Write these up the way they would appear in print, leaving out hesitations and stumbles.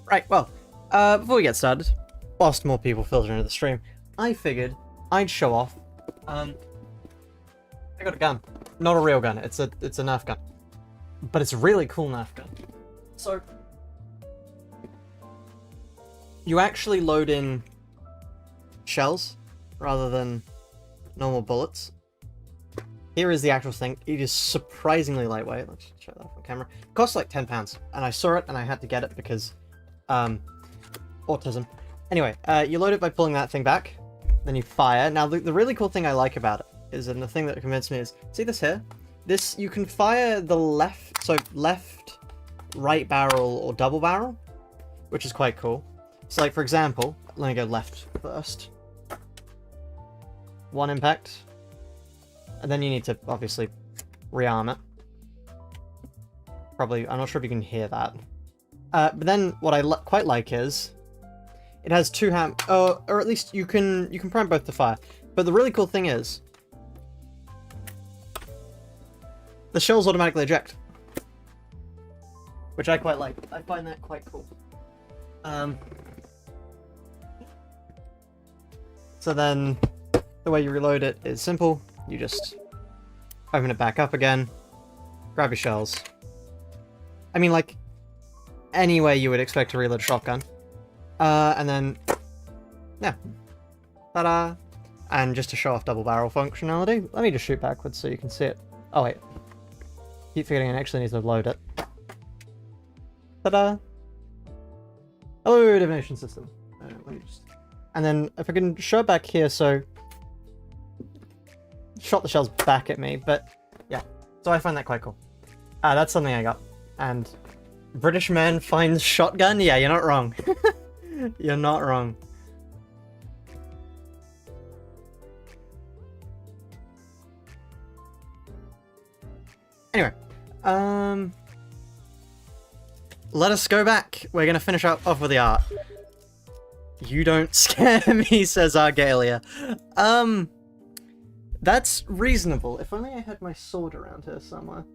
Right, well, before we get started, whilst more people filter into the stream, I figured I'd show off. I got a gun. Not a real gun, it's a Nerf gun. But it's a really cool Nerf gun. So, you actually load in shells rather than normal bullets. Here is the actual thing. It is surprisingly lightweight. Let's show that off on camera. It costs like £10, and I saw it and I had to get it because autism. Anyway, you load it by pulling that thing back, then you fire. Now the really cool thing I like about it is, and the thing that convinced me is, see this here? This, you can fire the left, so left, right barrel, or double barrel, which is quite cool. So like, for example, let me go left first. One impact. And then you need to, obviously, rearm it. Probably, I'm not sure if you can hear that. But then, what I quite like is, it has two or at least you can prime both to fire. But the really cool thing is, the shells automatically eject. Which I quite like. I find that quite cool. So then, the way you reload it is simple. You just open it back up again, grab your shells. I mean, like, any way you would expect to reload a shotgun. And then, yeah. Ta-da! And just to show off double barrel functionality, let me just shoot backwards so you can see it. Oh wait. Keep forgetting I actually need to load it. Ta-da! Hello, divination system. Let me just... And then, if I can show it back here, so... Shot the shells back at me, but yeah. So I find that quite cool. That's something I got. And British man finds shotgun? Yeah, you're not wrong. You're not wrong. Anyway, let us go back. We're gonna finish off with the art. You don't scare me, says Argalia. That's reasonable. If only I had my sword around here somewhere.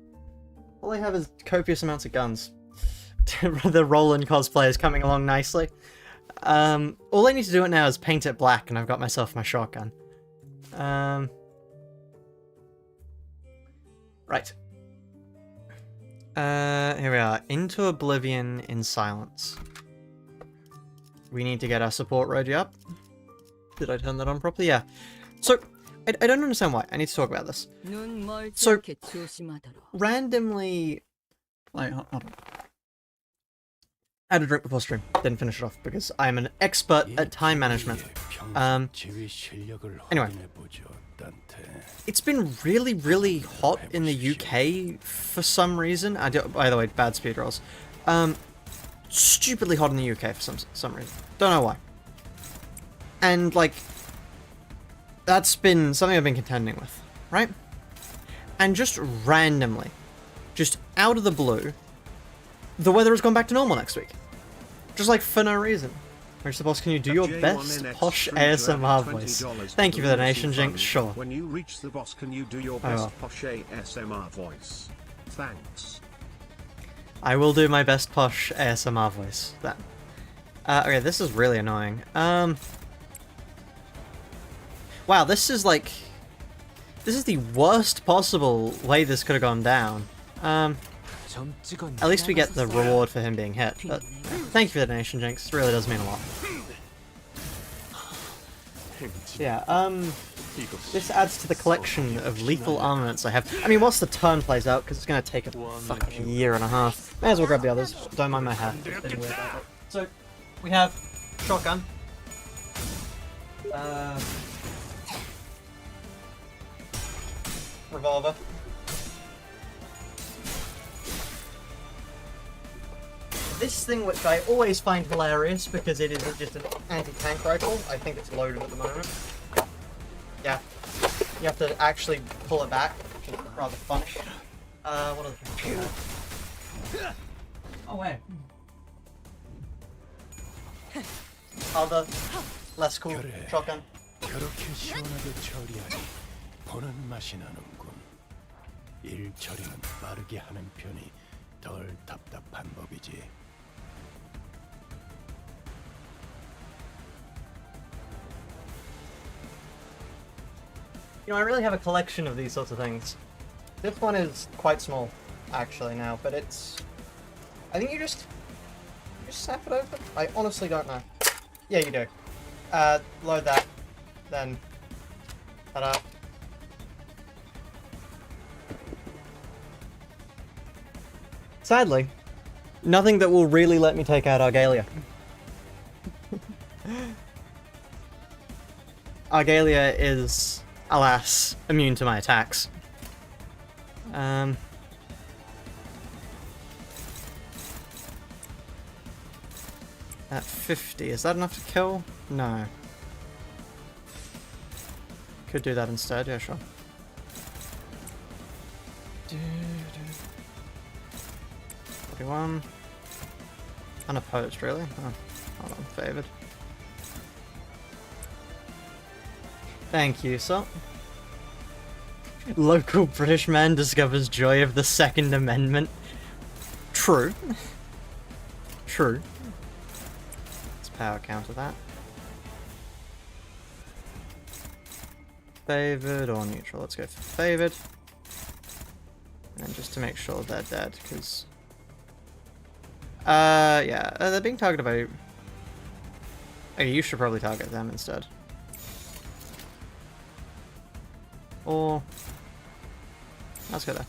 All I have is copious amounts of guns. The Roland cosplay is coming along nicely. All I need to do it now is paint it black, and I've got myself my shotgun. Right. Here we are. Into Oblivion in silence. We need to get our support roadie up. Did I turn that on properly? Yeah. So, I don't understand why. I need to talk about this. So, randomly... Wait, hold on. I had a drink before stream. Didn't finish it off because I'm an expert at time management. Anyway. It's been really, really hot in the UK for some reason. By the way, bad speed rolls. Stupidly hot in the UK for some reason. Don't know why. And, like... That's been something I've been contending with, right? And just randomly, just out of the blue, the weather has gone back to normal next week. Just like for no reason. Mr. Boss, can you do your best posh ASMR voice? Thank you for the donation, Jinx. Sure. When you reach the boss, can you do your best posh ASMR voice? Thanks. I will do my best posh ASMR voice then. Okay, this is really annoying. Wow, this is like... This is the worst possible way this could have gone down. At least we get the reward for him being hit, but thank you for the donation, Jinx. It really does mean a lot. Yeah, this adds to the collection of lethal armaments I have. I mean, once the turn plays out, because it's going to take a fucking year and a half. May as well grab the others. Don't mind my hair. So, we have shotgun. Revolver. This thing, which I always find hilarious because it isn't just an anti-tank rifle, I think it's loaded at the moment. Yeah. You have to actually pull it back, which is rather funny. What other things do we have? Oh, wait. Other, less cool shotgun. 일 처리는 빠르게 하는 편이 덜 답답한 법이지. You know, I really have a collection of these sorts of things. This one is quite small, actually, now, but it's... I think you just snap it open? I honestly don't know. Yeah, you do. Load that, then... ta-da. Sadly, nothing that will really let me take out Argalia. Argalia is, alas, immune to my attacks. At 50, is that enough to kill? No. Could do that instead, yeah, sure. 41. Unopposed, really? Oh, hold on, favored. Thank you, sir. Local British man discovers joy of the Second Amendment. True. True. Let's power counter that. Favored or neutral? Let's go for favored. And just to make sure they're dead, because... yeah, they're being targeted by... Okay, you should probably target them instead. Or... Let's go there.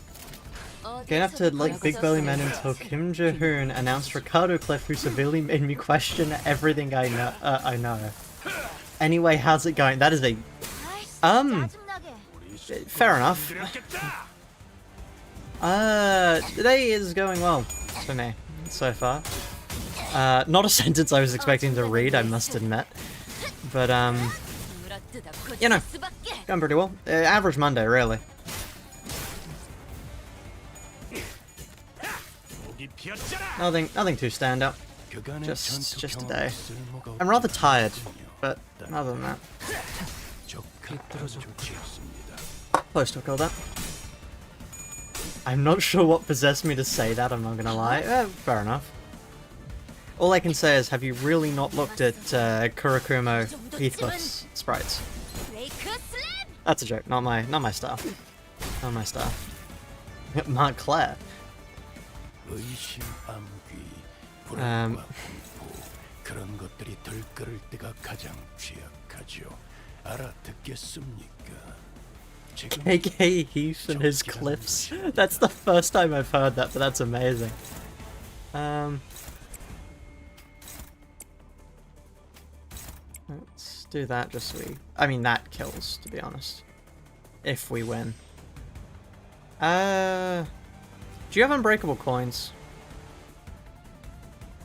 Getting up to like big belly men until Kim Jong-un announced Ricardo Cliff, who severely made me question everything I know. Anyway, how's it going? That is a... Fair enough. Today is going well for me, so far. Not a sentence I was expecting to read, I must admit. But, you know, going pretty well. Average Monday, really. Nothing too standout. Just a day. I'm rather tired, but other than that. Close to a kill that. I'm not sure what possessed me to say that, I'm not gonna lie. Fair enough. All I can say is, have you really not looked at Kurakumo Heathcliff's sprites? That's a joke, not my style. Not my style. Mark Claire. KK Heath and his cliffs. That's the first time I've heard that, but that's amazing. Let's do that just so we... I mean, that kills, to be honest. If we win. Do you have unbreakable coins?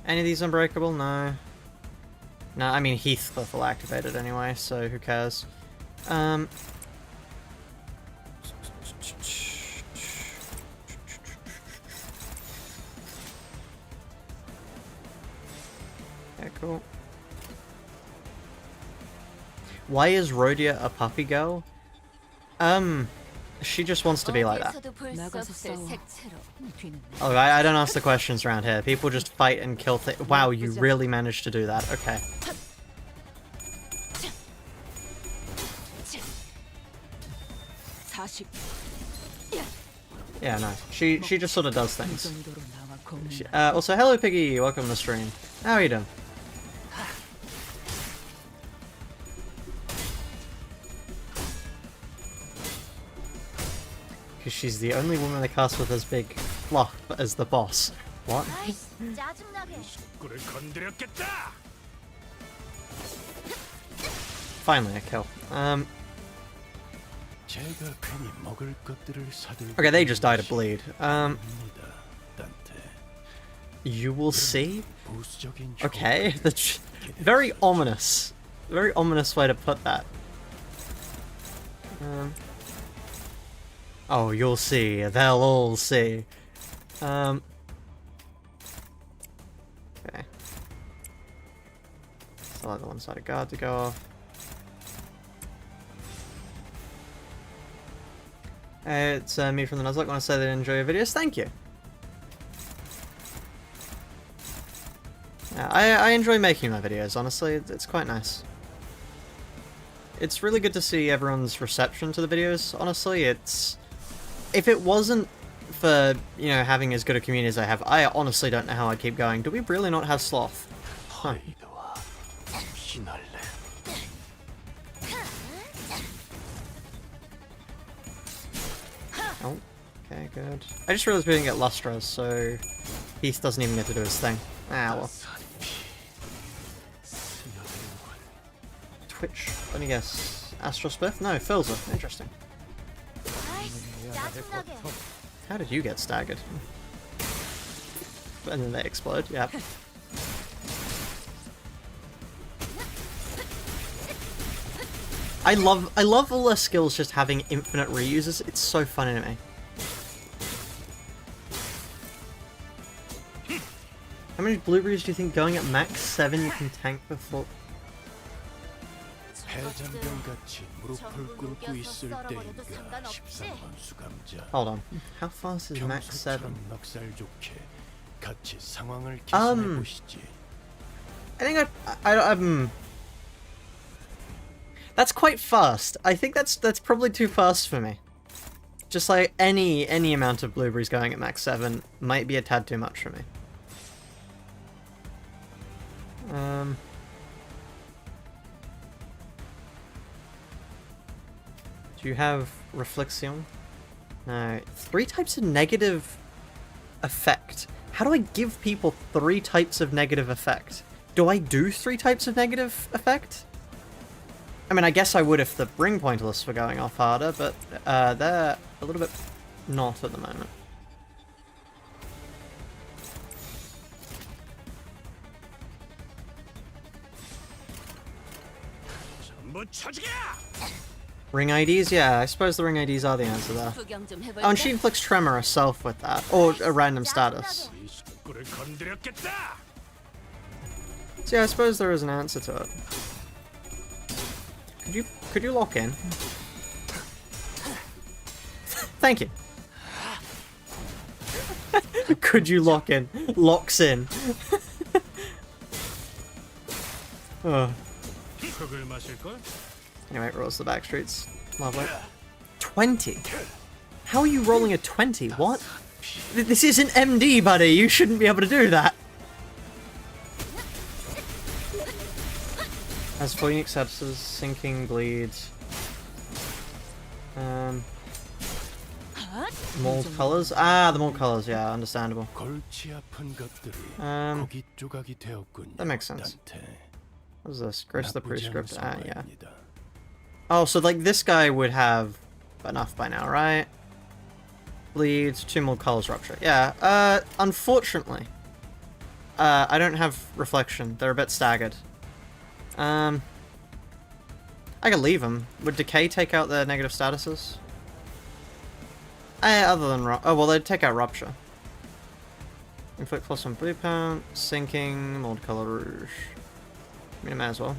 Any of these unbreakable? No. No, I mean Heathcliff will activate it anyway, so who cares? Okay, cool. Why is Rhodia a puppy girl? She just wants to be like that. Oh, I don't ask the questions around here. People just fight and kill things. Wow, you really managed to do that. Okay. Yeah, no. She just sort of does things. Also, hello Piggy, welcome to the stream. How are you doing? Because she's the only woman they cast with as big fluff as the boss. What? Finally a kill. Okay, they just died of bleed. You will see? Okay, very ominous. Very ominous way to put that. Oh, you'll see. They'll all see. Okay. Still have the one-sided guard to go off. It's me from the Nuzlocke. I want to say that I enjoy your videos. Thank you. Yeah, I enjoy making my videos, honestly. It's quite nice. It's really good to see everyone's reception to the videos, honestly. It's... If it wasn't for, you know, having as good a community as I have, I honestly don't know how I'd keep going. Do we really not have Sloth? Huh. Oh, okay, good. I just realized we didn't get Lustras, so Heath doesn't even get to do his thing. Ah, well. Twitch, let me guess. Astral Spliff? No, Filzer. Interesting. How did you get staggered? And then they explode, yeah. I love all their skills just having infinite reuses. It's so funny to me. How many blueberries do you think going at max 7 you can tank before? Hold on. How fast is max 7? I think that's quite fast. I think that's probably too fast for me. Just like any amount of blueberries going at max 7 might be a tad too much for me. Do you have Reflexion? No. 3 types of negative effect. How do I give people 3 types of negative effect? Do I do 3 types of negative effect? I mean, I guess I would if the ring pointless were going off harder, but they're a little bit not at the moment. Ring IDs? Yeah, I suppose the ring IDs are the answer there. Oh, and she inflicts tremor herself with that, or a random status. So yeah, I suppose there is an answer to it. Could you lock in? Thank you. Could you lock in? Locks in. Oh. Anyway, rolls the back streets. Lovely. 20? How are you rolling a 20? What? This isn't MD, buddy. You shouldn't be able to do that. As for unique statuses, sinking, bleeds. Mold colors? Ah, the mold colors, yeah, understandable. That makes sense. What is this? Grace the prescript? Ah, yeah. Oh, so like this guy would have enough by now, right? Bleeds, 2 mold colors, rupture. Yeah, unfortunately. I don't have reflection. They're a bit staggered. I could leave them. Would decay take out their negative statuses? Other than oh well, they'd take out rupture. Inflict +1 blue pound, sinking, mold color rouge. I mean, I might as well.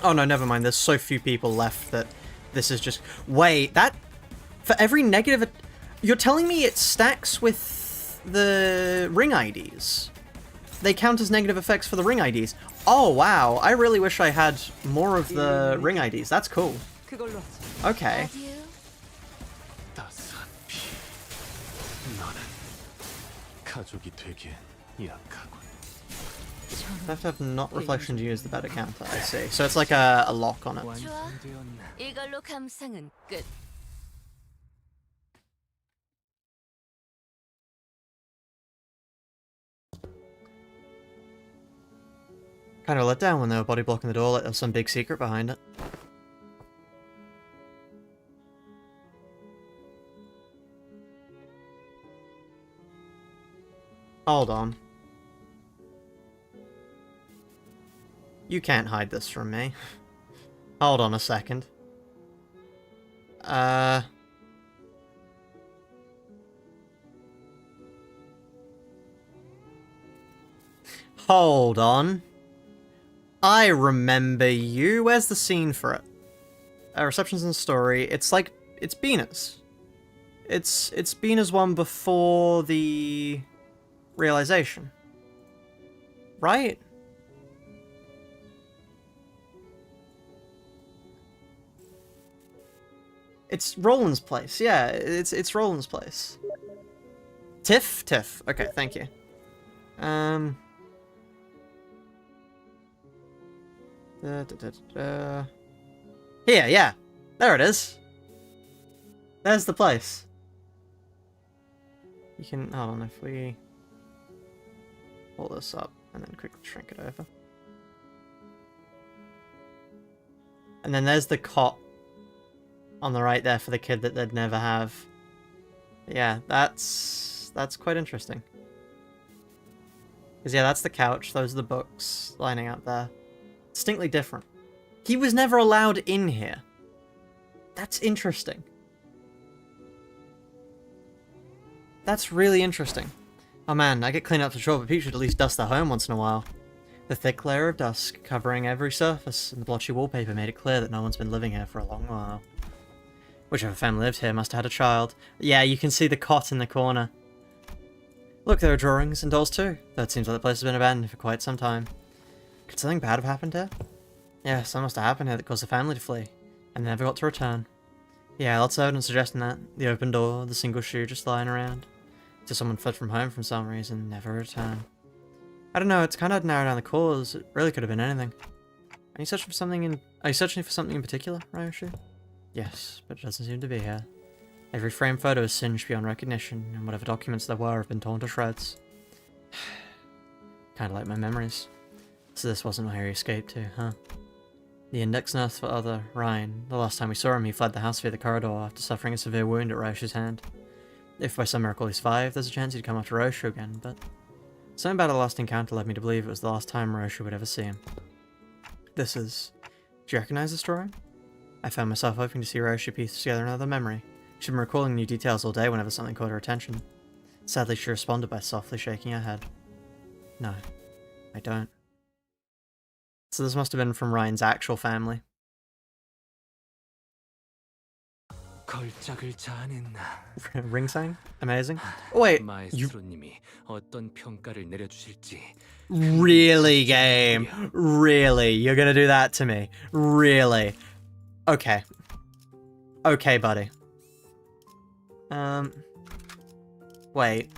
Oh no, never mind. There's so few people left that this is just. Wait, that for every negative. You're telling me it stacks with the ring IDs? They count as negative effects for the ring IDs. Oh wow, I really wish I had more of the ring IDs. That's cool. Okay. I have to have not reflection to use the better counter, I see. So it's like a lock on it. Kind of let down when they were body blocking the door like there was some big secret behind it. Hold on. You can't hide this from me. Hold on a second. Hold on. I remember you. Where's the scene for it? Receptions and story. It's like, it's Bina's. It's Bina's one before the realization. Right? It's Roland's place. Yeah, it's Roland's place. Tiff? Tiff. Okay, thank you. Here, yeah. There it is. There's the place. You can, hold on, if we pull this up and then quickly shrink it over. And then there's the cot on the right there for the kid that they'd never have. Yeah, that's quite interesting. Because yeah, that's the couch, those are the books lining up there. Distinctly different. He was never allowed in here. That's interesting. That's really interesting. Oh man, I get cleaned up for sure, but people should at least dust their home once in a while. The thick layer of dust covering every surface and the blotchy wallpaper made it clear that no one's been living here for a long while. Whichever family lived here must have had a child. Yeah, you can see the cot in the corner. Look, there are drawings and dolls too. Though it seems like the place has been abandoned for quite some time. Could something bad have happened here? Yeah, something must have happened here that caused the family to flee, and they never got to return. Yeah, lots of evidence suggesting that. The open door, the single shoe just lying around. So someone fled from home for some reason, never returned. I don't know, it's kind of narrowed down the cause. It really could have been anything. Are you searching for something in particular, Ryoshu? Yes, but it doesn't seem to be here. Every frame photo is singed beyond recognition, and whatever documents there were have been torn to shreds. Kinda like my memories. So this wasn't where he escaped to, huh? The index nurse for other, Ryan. The last time we saw him, he fled the house via the corridor after suffering a severe wound at Ryoshu's hand. If by some miracle he survived, there's a chance he'd come after Ryoshu again, but something about our last encounter led me to believe it was the last time Ryoshu would ever see him. This is... Do you recognize this drawing? I found myself hoping to see Ryoshu piece together another memory. She'd been recalling new details all day whenever something caught her attention. Sadly, she responded by softly shaking her head. No, I don't. So this must have been from Ryan's actual family. 걸작을 자아냈나. Ring sang? Amazing. Oh wait, you... 마에스트로님이 어떤 평가를 내려주실지. Really, game? Really? You're gonna do that to me? Really? Okay. Okay, buddy. Wait.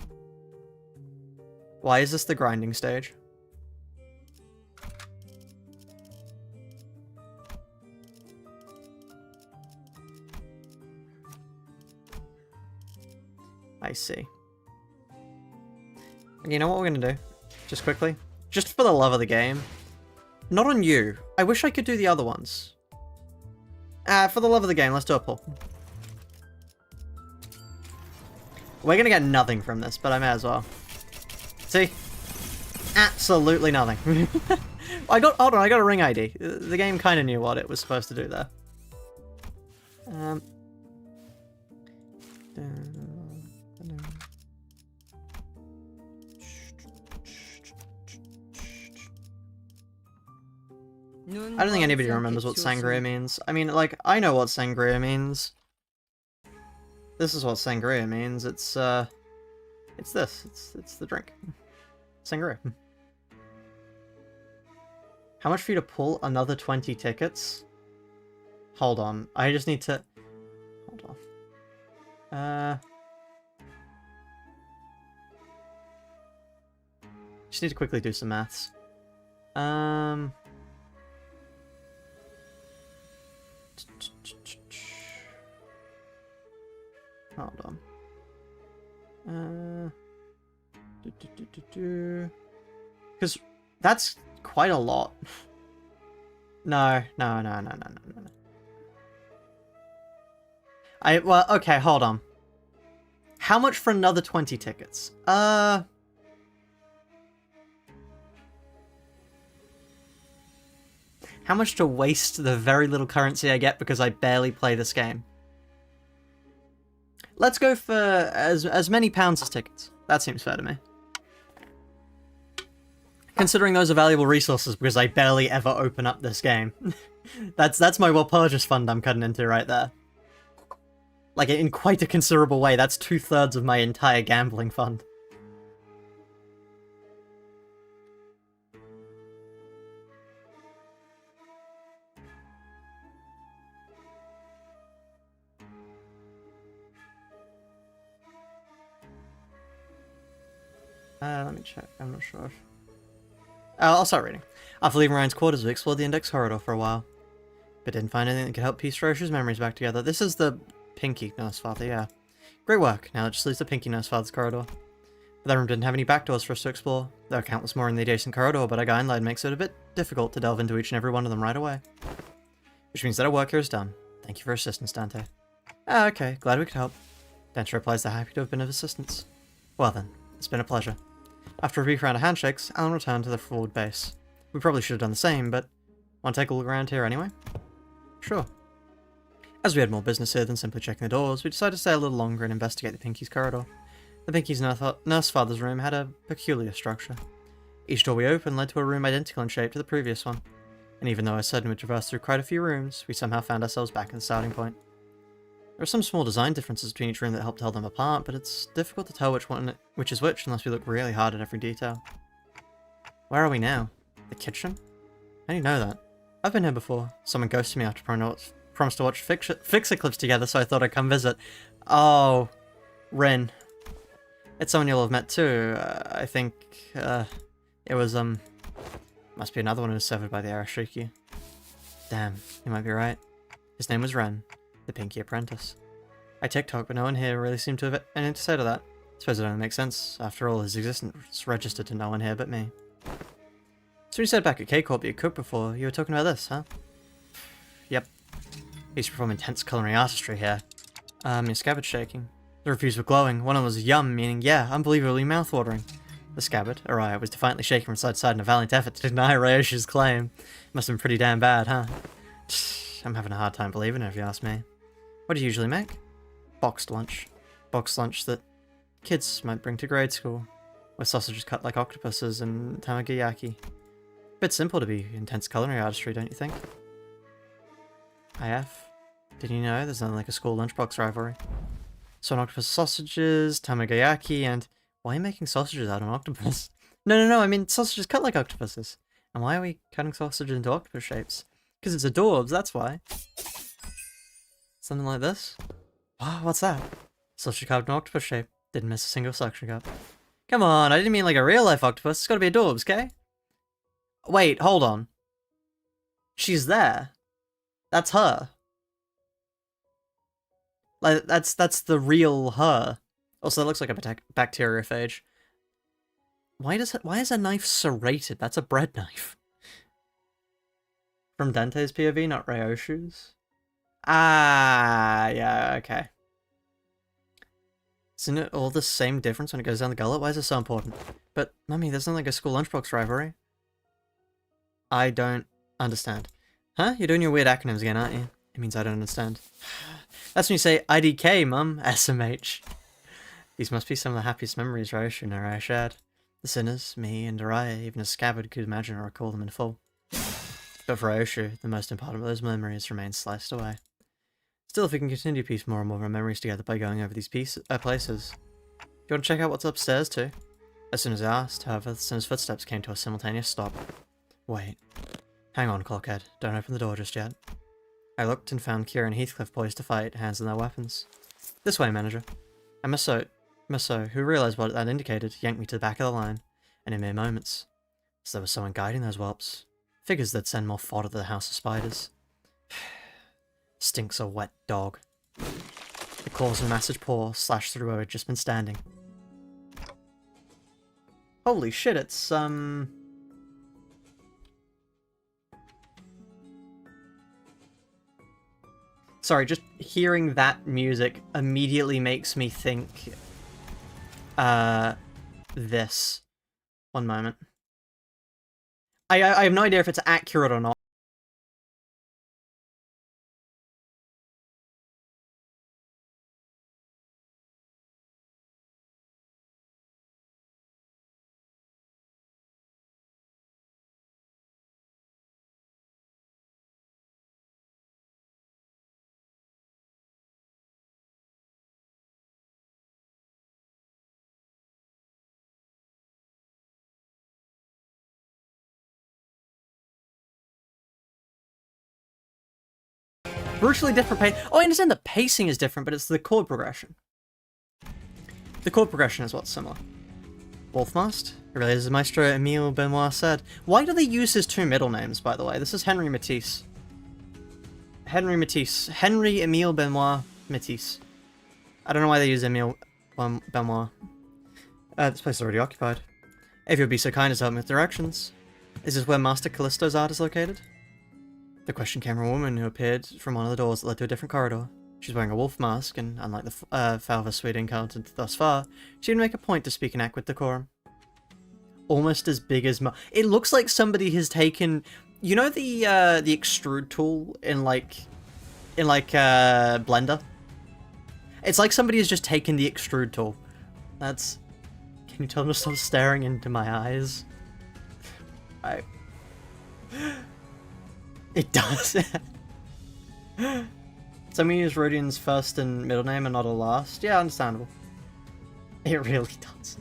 Why is this the grinding stage? I see. You know what we're gonna do? Just quickly? Just for the love of the game. Not on you. I wish I could do the other ones. For the love of the game, let's do a pull. We're gonna get nothing from this, but I may as well. See? Absolutely nothing. Hold on, I got a ring ID. The game kind of knew what it was supposed to do there. I don't think anybody remembers what sangria means. I mean, like, I know what sangria means. This is what sangria means. It's this. It's the drink. Sangria. How much for you to pull another 20 tickets? Hold on. I just need to... Hold on. Just need to quickly do some maths. Hold on. Because that's quite a lot. No. Well, okay, hold on. How much for another 20 tickets? How much to waste the very little currency I get because I barely play this game? Let's go for as many pounds as tickets. That seems fair to me. Considering those are valuable resources because I barely ever open up this game. That's my World Purchase fund I'm cutting into right there. Like, in quite a considerable way, that's 2/3 of my entire gambling fund. Let me check. I'm not sure. I'll start reading. After leaving Ryan's quarters, we explored the index corridor for a while, but didn't find anything that could help piece Roshu's memories back together. This is the Pinky Nurse Father, yeah. Great work. Now it just leaves the Pinky Nurse Father's corridor. But that room didn't have any back doors for us to explore. There are countless more in the adjacent corridor, but our guideline makes it a bit difficult to delve into each and every one of them right away. Which means that our work here is done. Thank you for assistance, Dante. Ah, okay. Glad we could help. Dante replies they're happy to have been of assistance. Well then, it's been a pleasure. After a brief round of handshakes, Alan returned to the forward base. We probably should have done the same, but want to take a look around here anyway? Sure. As we had more business here than simply checking the doors, we decided to stay a little longer and investigate the Pinky's corridor. The Pinky's nurse father's room had a peculiar structure. Each door we opened led to a room identical in shape to the previous one, and even though I said we'd traversed through quite a few rooms, we somehow found ourselves back at the starting point. There are some small design differences between each room that help tell them apart, but it's difficult to tell which is which unless we look really hard at every detail. Where are we now? The kitchen? How do you know that? I've been here before. Someone ghosted me after promised to watch Fixer clips together, so I thought I'd come visit. Oh, Rin. It's someone you'll have met too. I think, it was, must be another one who was severed by the Arashiki. Damn, you might be right. His name was Ren, the Pinky Apprentice. I TikTok, but no one here really seemed to have anything to say to that. Suppose it only makes sense. After all, his existence registered to no one here but me. So you said back at K-Corp that you cooked before, you were talking about this, huh? Yep. I used to perform intense culinary artistry here. Your scabbard's shaking. The reviews were glowing. One of them was yum, meaning yeah, unbelievably mouth-watering. The scabbard, Araya, was defiantly shaking from side to side in a valiant effort to deny Ryoshi's claim. Must have been pretty damn bad, huh? I'm having a hard time believing it if you ask me. What do you usually make? Boxed lunch. Boxed lunch that kids might bring to grade school, with sausages cut like octopuses and tamagayaki. Bit simple to be intense culinary artistry, don't you think? IF? Did you know there's nothing like a school lunchbox rivalry? So an octopus sausages, tamagayaki, and why are you making sausages out of an octopus? No, I mean sausages cut like octopuses. And why are we cutting sausages into octopus shapes? Because it's adorbs, that's why. Something like this? Wow, what's that? Sausage cut in an octopus shape. Didn't miss a single suction cup. Come on, I didn't mean like a real life octopus. It's gotta be adorbs, okay? Wait, hold on. She's there. That's her. Like, that's the real her. Also, that looks like a bacteriophage. Why is a knife serrated? That's a bread knife. From Dante's POV, not Ryoshu's. Ah, yeah, okay. Isn't it all the same difference when it goes down the gullet? Why is it so important? But, mummy, there's not like a school lunchbox rivalry. I don't understand. Huh? You're doing your weird acronyms again, aren't you? It means I don't understand. That's when you say IDK, mum. SMH. These must be some of the happiest memories Ryoshu and Araya shared. The sinners, me, and Araya, even a scabbard could imagine or recall them in full. But for Ryoshu, the most important of those memories remain sliced away. Still, if we can continue to piece more and more of our memories together by going over these places. Do you want to check out what's upstairs too? As soon as I asked, however, the sinner's footsteps came to a simultaneous stop. Wait. Hang on, Clockhead. Don't open the door just yet. I looked and found Kira and Heathcliff poised to fight, hands on their weapons. This way, manager. And Maso, who realized what that indicated, yanked me to the back of the line, and in mere moments, as there was someone guiding those whelps. Figures that send more fodder to the house of spiders. Stinks a wet dog. The claws of a massive paw slashed through where I'd just been standing. Holy shit, it's, Sorry, just hearing that music immediately makes me think, this. One moment. I have no idea if it's accurate or not. Virtually different pace. Oh, I understand the pacing is different, but it's the chord progression. The chord progression is what's similar. Wolfmast? It really is, as Maestro Emile Benoit said. Why do they use his two middle names, by the way? This is Henry Matisse. Henry Matisse. Henry Emile Benoit Matisse. I don't know why they use Emile Benoit. This place is already occupied. If you'd be so kind as to help me with directions. Is this where Master Callisto's art is located? The question came from a woman who appeared from one of the doors that led to a different corridor. She's wearing a wolf mask, and unlike the Falva suite encountered thus far, she didn't make a point to speak and act with decorum. Almost as big as it looks like somebody has taken, you know, the extrude tool in Blender. It's like somebody has just taken the extrude tool. That's. Can you tell them to stop staring into my eyes? It does. Somebody use Rodian's first and middle name and not a last. Yeah, understandable. It really does.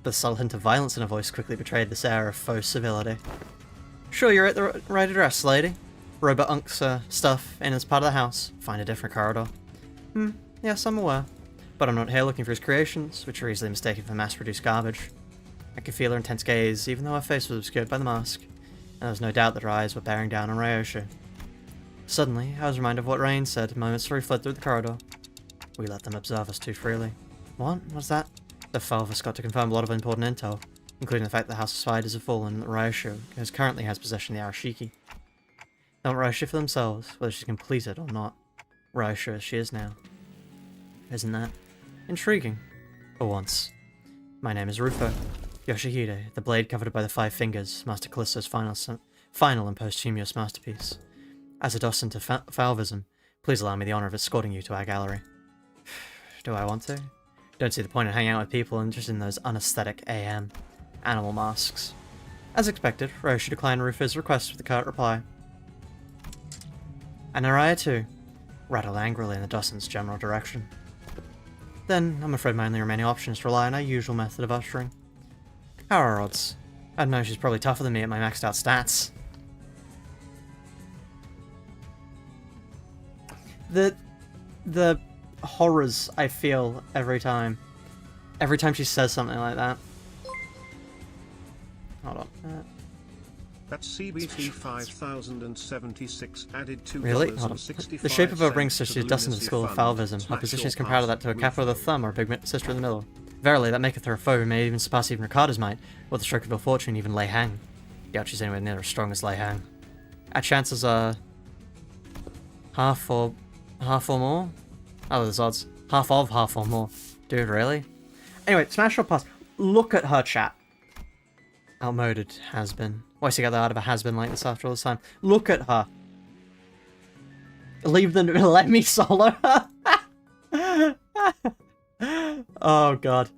The subtle hint of violence in her voice quickly betrayed this air of faux civility. Sure, you're at the right address, lady. Robot Unk's stuff in his part of the house. Find a different corridor. Yes, I'm aware. But I'm not here looking for his creations, which are easily mistaken for mass-produced garbage. I could feel her intense gaze, even though her face was obscured by the mask, and there was no doubt that her eyes were bearing down on Ryoshu. Suddenly, I was reminded of what Rain said moments before he fled through the corridor. We let them observe us too freely. What? What's that? The Falvus got to confirm a lot of important intel, including the fact that the House of Spiders have fallen and that Ryoshu currently has possession of the Arashiki. They want Ryoshu for themselves, whether she's completed or not. Ryoshu as she is now. Isn't that intriguing? For once. My name is Rufo Yoshihide, the blade covered by the five fingers, Master Callisto's final and posthumous masterpiece. As a docent of Falvism, please allow me the honor of escorting you to our gallery. Do I want to? Don't see the point in hanging out with people interested in those unaesthetic animal masks. As expected, Ryoshu declined Rufo's request with a curt reply. And Araya too, rattled angrily in the docent's general direction. Then, I'm afraid my only remaining option is to rely on our usual method of ushering. How are our odds? I don't know, she's probably tougher than me at my maxed out stats. The horrors I feel every time she says something like that. Hold on. That's CBT 5076 added $2. Really? Hold on. The shape of her ring says she's destined to the school of Falvism. Her position is compared to that to a cap with a thumb or a big sister in the middle. Verily, that maketh her a foe who may even surpass even Ricardo's might, or the stroke of ill fortune even Lei Hang. Doubt she's anywhere near as strong as Lei Hang. Our chances are half or more? Oh, there's odds. Half or more. Dude, really? Anyway, smash or pass. Look at her chat. Outmoded has been. Why she got that out of a has been like this after all this time? Look at her. Leave them. Let me solo her. Oh god.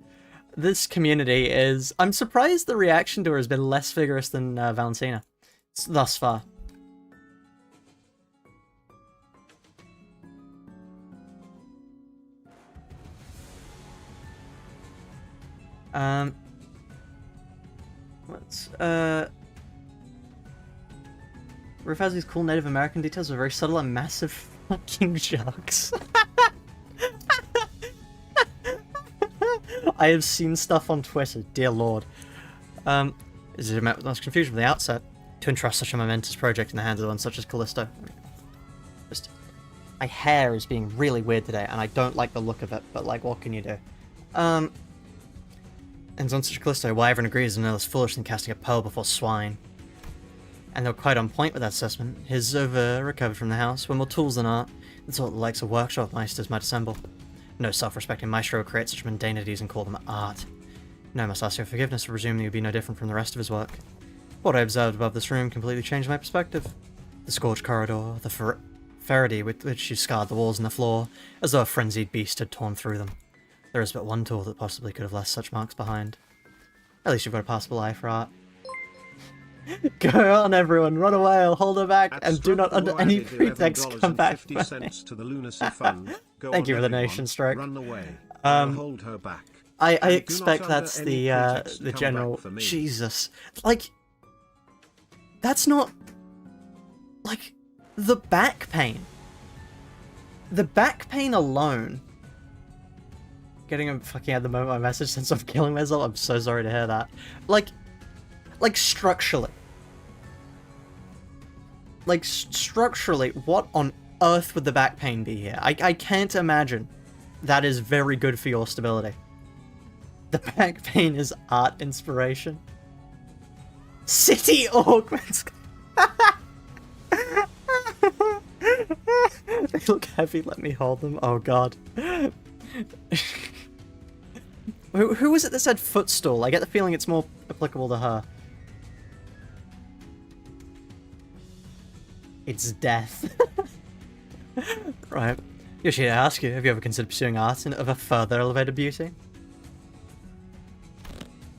This community is. I'm surprised the reaction to her has been less vigorous than Valentina thus far. Roof has these cool Native American details with very subtle and massive fucking jokes. I have seen stuff on Twitter, dear lord. Is it met with much confusion from the outset to entrust such a momentous project in the hands of one such as Callisto? Just, my hair is being really weird today, and I don't like the look of it, but like, what can you do? And on such Callisto, why everyone agrees is no less foolish than casting a pearl before swine. And they were quite on point with that assessment. His recovered from the house, with more tools than art. That's what the likes of workshop meisters might assemble. No self-respecting maestro would create such mundanities and call them art. No must ask your forgiveness for presuming he would be no different from the rest of his work. What I observed above this room completely changed my perspective. The scorched corridor, the ferocity with which she scarred the walls and the floor, as though a frenzied beast had torn through them. There is but one tool that possibly could have left such marks behind. At least you've got a passable eye for art. Go on, everyone, run away, I'll hold her back, and do not under any pretext come back. To the Lunacy Fund. Thank you for the nation strike. Run away. Hold her back. I expect that's the general. Jesus, like that's not like the back pain. The back pain alone getting a fucking at the moment my message since I'm killing myself. I'm so sorry to hear that. Like structurally. Like, structurally, what on earth would the back pain be here? I can't imagine that is very good for your stability. The back pain is art inspiration. City augments. They look heavy, let me hold them. Oh god. Who was it that said footstool? I get the feeling it's more applicable to her. It's death. Right. Yoshi, I ask you, have you ever considered pursuing art of a further elevated beauty?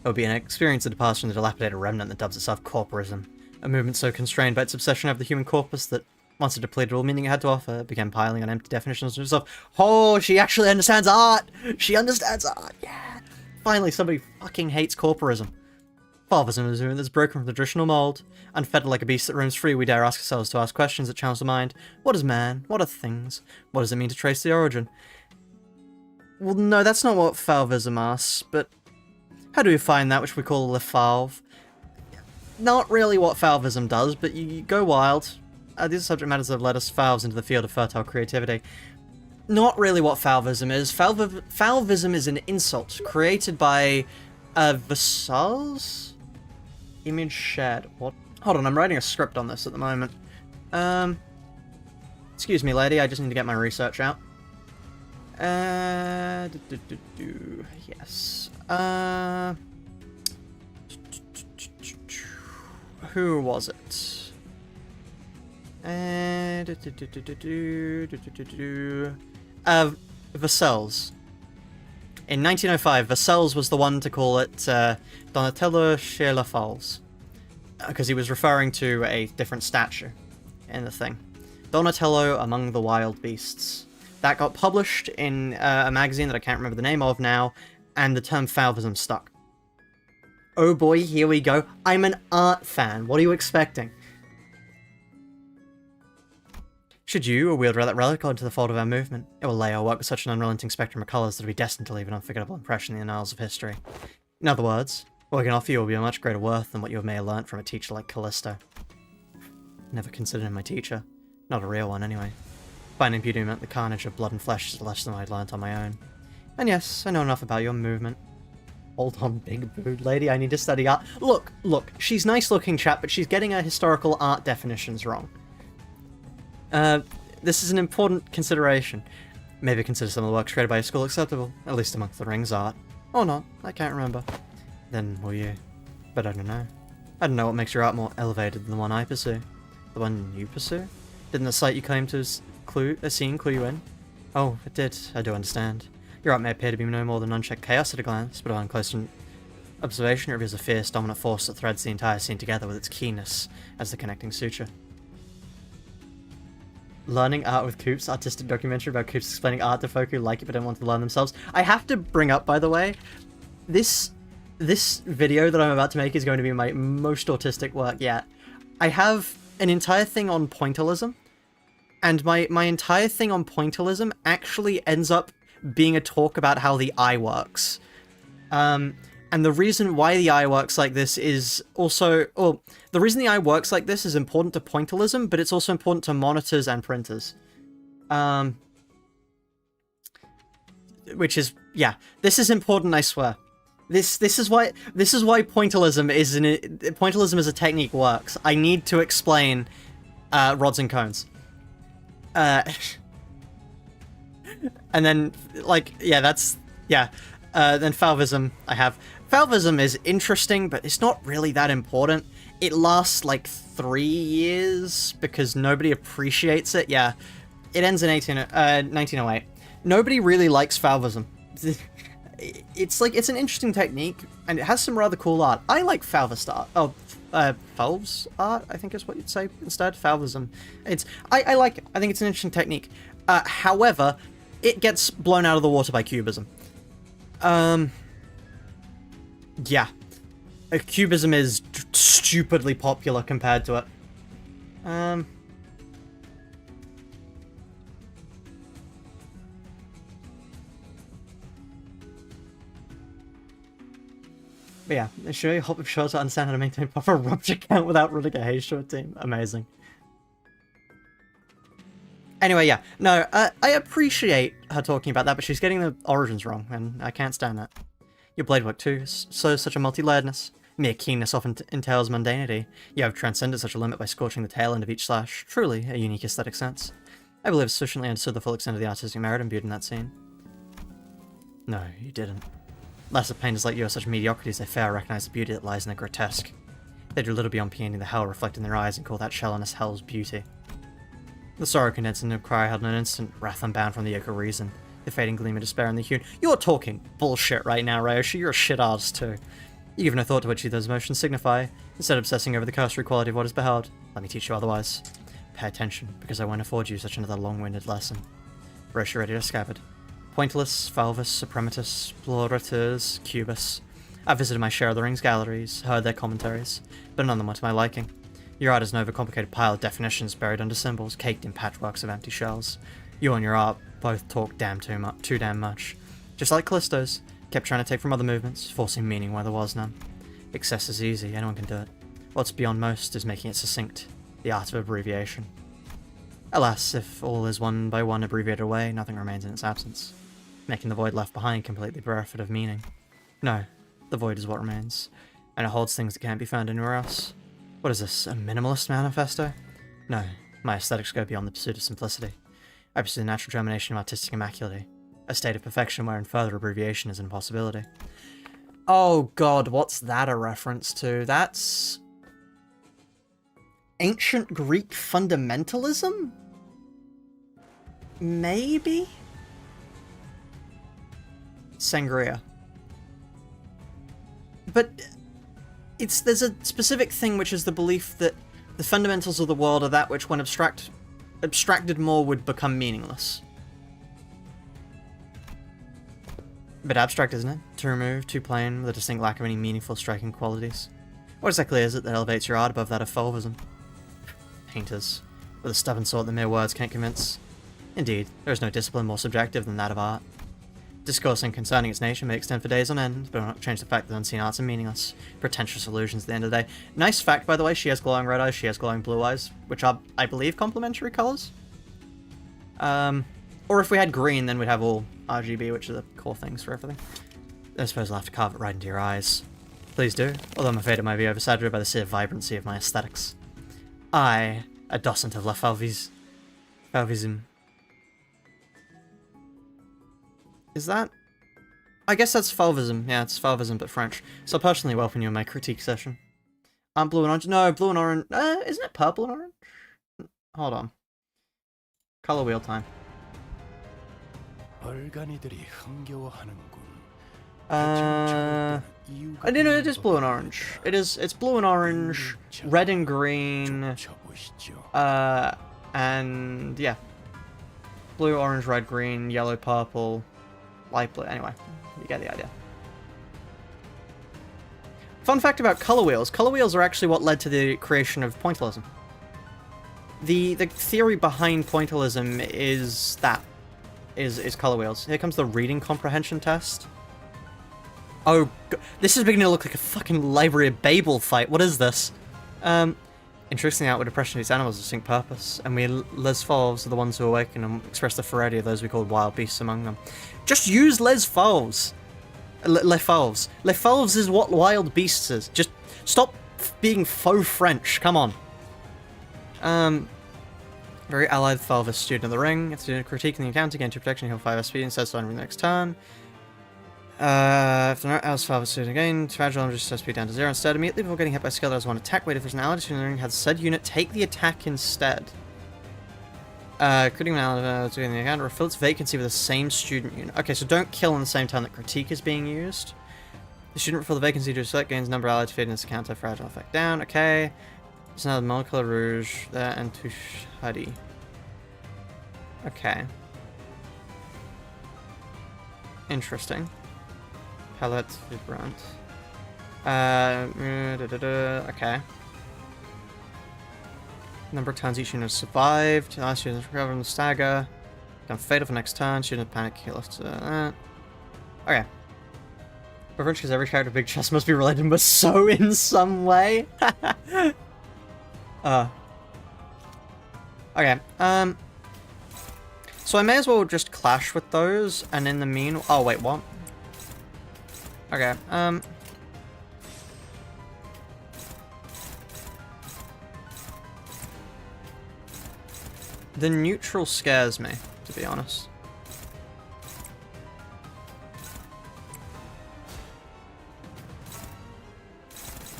It would be an experience that departs from the dilapidated remnant that dubs itself corporism. A movement so constrained by its obsession of the human corpus that, once it depleted all meaning it had to offer, it began piling on empty definitions of itself. Oh, she actually understands art! She understands art, yeah! Finally, somebody fucking hates corporism. Fauvism is a movement that's broken from the traditional mold. Unfettered like a beast that roams free, we dare ask ourselves to ask questions that challenge the mind. What is man? What are things? What does it mean to trace the origin? Well, no, that's not what Fauvism asks, but how do we find that which we call le Fauve? Not really what Fauvism does, but you go wild. These are subject matters that have led us Fauves into the field of fertile creativity. Not really what Fauvism is. Fauvism is an insult created by Vassals? Image shared. What? Hold on, I'm writing a script on this at the moment. Excuse me, lady, I just need to get my research out. Yes. Who was it? Vassals. In 1905, Vassals was the one to call it Donatello chez la Falls, because he was referring to a different statue in the thing. Donatello Among the Wild Beasts. That got published in a magazine that I can't remember the name of now, and the term Fauvism stuck. Oh boy, here we go. I'm an art fan. What are you expecting? Should you wield that relic onto the fold of our movement, it will lay our work with such an unrelenting spectrum of colours that it will be destined to leave an unforgettable impression in the annals of history. In other words, what we can offer you will be of much greater worth than what you may have learnt from a teacher like Callisto. Never considered him my teacher. Not a real one, anyway. Finding beauty meant the carnage of blood and flesh is less than I'd learnt on my own. And yes, I know enough about your movement. Hold on, big booed lady, I need to study art. Look, she's nice looking chap, but she's getting her historical art definitions wrong. This is an important consideration. Maybe consider some of the works created by your school acceptable, at least amongst the Ring's art. Or not, I can't remember. Then will you? But I don't know. I don't know what makes your art more elevated than the one I pursue. The one you pursue? Didn't the site you claim to have seen clue you in? Oh, it did. I do understand. Your art may appear to be no more than unchecked chaos at a glance, but on close observation it reveals a fierce, dominant force that threads the entire scene together with its keenness as the connecting suture. Learning art with Coops, artistic documentary about Coops explaining art to folk who like it but don't want to learn themselves. I have to bring up, by the way, this video that I'm about to make is going to be my most autistic work yet. I have an entire thing on pointillism, and my entire thing on pointillism actually ends up being a talk about how the eye works. And the reason why the eye works like this is also... Well, the reason the eye works like this is important to pointillism, but it's also important to monitors and printers. Which is... Yeah, this is important, I swear. This is why pointillism is pointillism as a technique works. I need to explain rods and cones. And then, like, yeah, that's... Yeah. Then Fauvism, I have... Fauvism is interesting, but it's not really that important. It lasts like 3 years because nobody appreciates it. Yeah, it ends in 1908. Nobody really likes Fauvism. It's an interesting technique, and it has some rather cool art. I like Fauvist art. Oh, Fauves art, I think is what you'd say instead. Fauvism. I like it. I think it's an interesting technique. However, it gets blown out of the water by Cubism. Yeah. Cubism is stupidly popular compared to it. But yeah, it should really help him sure to understand how to maintain proper rupture count without running a haze short team. Amazing. Anyway, yeah, no, I appreciate her talking about that, but she's getting the origins wrong, and I can't stand that. Your blade work too, so such a multi-layeredness. Mere keenness often entails mundanity. You have transcended such a limit by scorching the tail end of each slash. Truly, a unique aesthetic sense. I believe I sufficiently understood the full extent of the artistic merit imbued in that scene. No, you didn't. Lesser painters like you are such mediocrities they fail to recognize the beauty that lies in the grotesque. They do little beyond painting the hell reflected in their eyes and call that shallowness hell's beauty. The sorrow condensed into a cry held in an instant, wrath unbound from the yoke of reason. The fading gleam of despair in the hewn. You're talking bullshit right now, Ryoshi. You're a shit artist too. You give no thought to what those motions signify. Instead of obsessing over the cursory quality of what is beheld, let me teach you otherwise. Pay attention, because I won't afford you such another long-winded lesson. Roshi ready to scabbard. Pointillus, Falvus, Suprematus, Plaurateurs, Cubus. I've visited my share of the Ring's galleries, heard their commentaries, but none of them were to my liking. Your art is an overcomplicated pile of definitions buried under symbols, caked in patchworks of empty shells. You and your art both talk too damn much. Just like Callisto's, kept trying to take from other movements, forcing meaning where there was none. Excess is easy, anyone can do it. What's beyond most is making it succinct, the art of abbreviation. Alas, if all is one by one abbreviated away, nothing remains in its absence, making the void left behind completely bereft of meaning. No, the void is what remains, and it holds things that can't be found anywhere else. What is this, a minimalist manifesto? No, my aesthetics go beyond the pursuit of simplicity. I pursue the natural germination of artistic immaculity, a state of perfection wherein further abbreviation is an impossibility. Oh god, what's that a reference to? That's ancient Greek fundamentalism? Maybe? Sangria. But there's a specific thing which is the belief that the fundamentals of the world are that which, when abstracted more, would become meaningless. A bit abstract, isn't it? Too removed, too plain, with a distinct lack of any meaningful, striking qualities. What exactly is it that elevates your art above that of Fulvism? Painters, with a stubborn sort that mere words can't convince. Indeed, there is no discipline more subjective than that of art. Discoursing concerning its nature may extend for days on end, but it will not change the fact that unseen arts are meaningless. Pretentious illusions at the end of the day. Nice fact, by the way, she has glowing red eyes, she has glowing blue eyes, which are, I believe, complementary colours. Or if we had green, then we'd have all RGB, which are the core things for everything. I suppose I'll have to carve it right into your eyes. Please do, although I'm afraid it might be oversaturated by the sheer vibrancy of my aesthetics. I, a docent of La Falvism. Is that? I guess that's Falvism. Yeah, it's Falvism, but French. So I'll personally welcome you in my critique session. Blue and orange? No, blue and orange. Isn't it purple and orange? Hold on. Color wheel time. I didn't know it is blue and orange. It's blue and orange, red and green, and yeah. Blue, orange, red, green, yellow, purple, light blue. Anyway, you get the idea. Fun fact about color wheels. Color wheels are actually what led to the creation of pointillism. The theory behind pointillism is color wheels. Here comes the reading comprehension test. Oh, this is beginning to look like a fucking Library of Babel fight. What is this? Interestingly, outward depression of these animals has a distinct purpose, and we Les Fauves are the ones who awaken and express the ferocity of those we call wild beasts among them. Just use Les Fauves. Les Fauves. Les Fauves is what wild beasts is. Just stop being faux French. Come on. Very allied Falvis student of the ring. If the critique in the account, gain 2 protection, heal 5 SP, and says on the next turn. If they're not else Falvis student again, fragile and just SP down to 0 instead. Immediately before getting hit by a skill that has 1 attack weight, if there's an ally student in the ring, has said unit take the attack instead. Critiquing an ally student in the account, or fill its vacancy with the same student unit. Okay, so don't kill in the same time that critique is being used. The student refill the vacancy to select gains number allied defeated in this counter fragile effect down. Okay. There's another monocolor rouge there and touche Huddy. Okay. Interesting. Palette vibrant. Okay. Number of turns each unit has survived. Last unit has recovered from the stagger. Become fatal for next turn. Student panic kill after that. Okay. Because every character Big Chest must be related but so in some way. Okay, so I may as well just clash with those, and in the mean- oh wait, what? Okay, the neutral scares me, to be honest.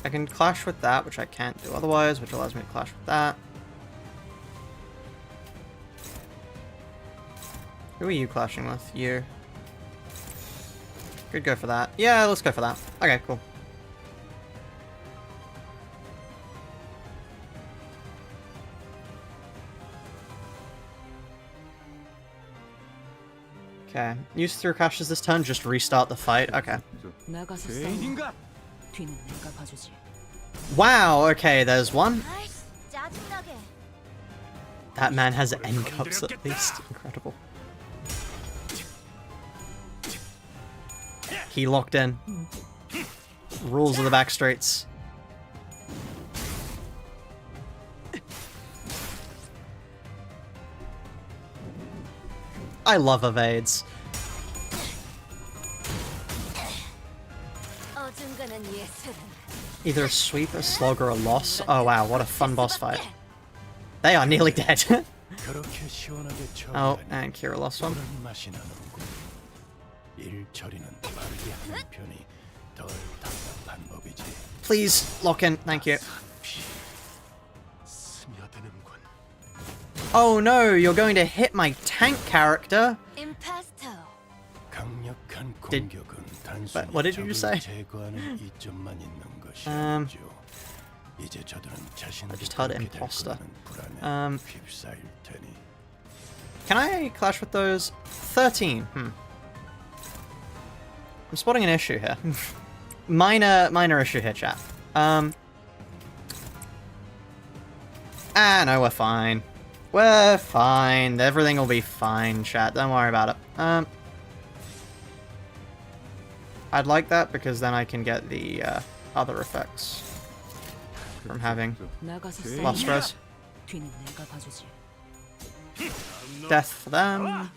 I can clash with that, which I can't do otherwise, which allows me to clash with that. Who are you clashing with? You. Could go for that. Yeah, let's go for that. Okay, cool. Okay. Use 3 crashes this turn, just restart the fight. Okay. Wow, okay, there's one. That man has N cups at least. Incredible. He locked in. Rules of the back streets. I love evades. Either a sweep, a slog, or a loss. Oh wow, what a fun boss fight. They are nearly dead. Oh, and Kira lost one. Please, lock in, thank you. Oh no, you're going to hit my tank character. But what did you say? I just heard imposter. Can I clash with those? 13. I'm spotting an issue here. minor issue here, chat. No, we're fine. We're fine. Everything will be fine, chat. Don't worry about it. I'd like that because then I can get the other effects from having lost res. Death for them.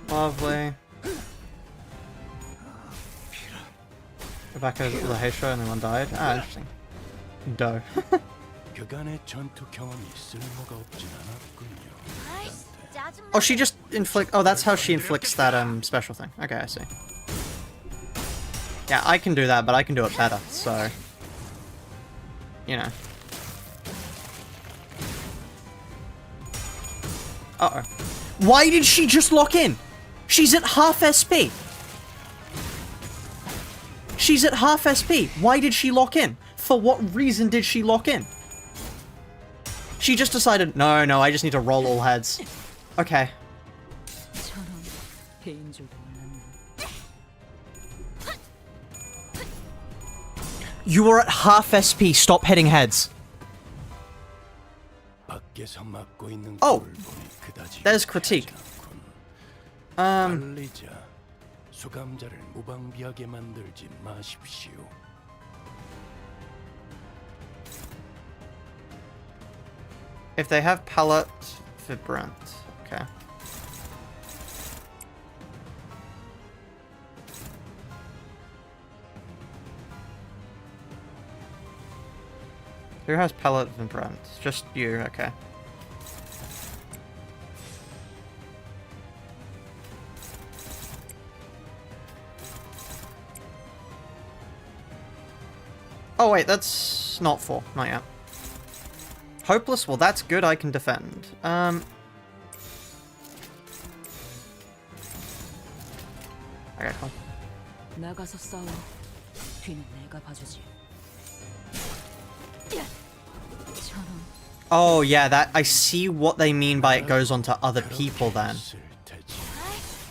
Lovely. Go back over to the Heisha and one died. Ah, interesting. Doe. Oh, she just inflict. Oh, that's how she inflicts that special thing. Okay, I see. Yeah, I can do that, but I can do it better. So, you know. Uh oh. Why did she just lock in? She's at half SP. She's at half SP. Why did she lock in? For what reason did she lock in? She just decided, no, I just need to roll all heads. Okay. You were at half SP, stop hitting heads. Oh! There's critique. If they have palette vibrant, okay. Who has palette vibrant? Just you, okay. Oh wait, that's not 4, not yet. Hopeless? Well, that's good, I can defend. Okay, cool. Oh yeah, that I see what they mean by it goes on to other people then.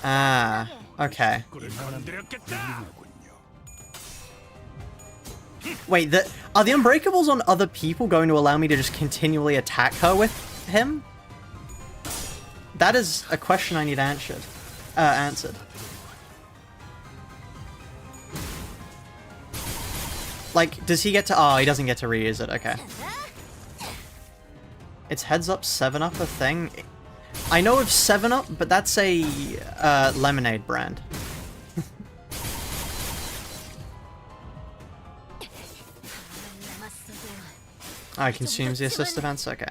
Ah, okay. Wait, are the Unbreakables on other people going to allow me to just continually attack her with him? That is a question I need answered. Like, does he get to... Oh, he doesn't get to reuse it. Okay. It's heads up, 7-Up a thing? I know of 7-Up, but that's a lemonade brand. Oh, he consumes the assist defense? Okay.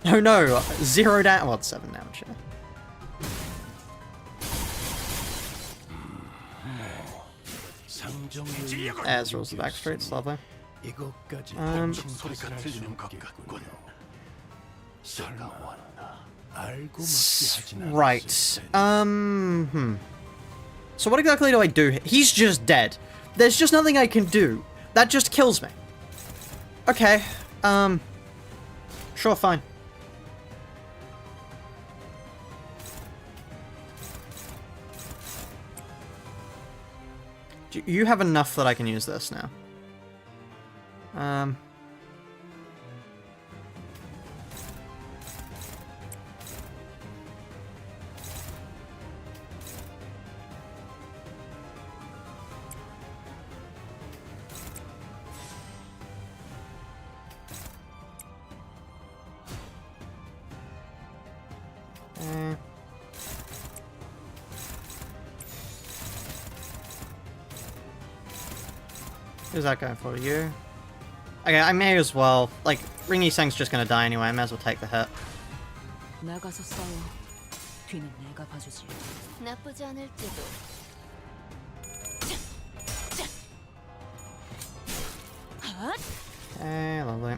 Oh no! 0 down. Well, it's 7 damage, yeah. As rolls the back straight, it's lovely. Right. So what exactly do I do? He's just dead. There's just nothing I can do. That just kills me. Okay. Sure, fine. You have enough that I can use this now. Who's that going for? You? Okay, I may as well. Like, Ring Iseng's just gonna die anyway. I may as well take the hit. Okay, lovely.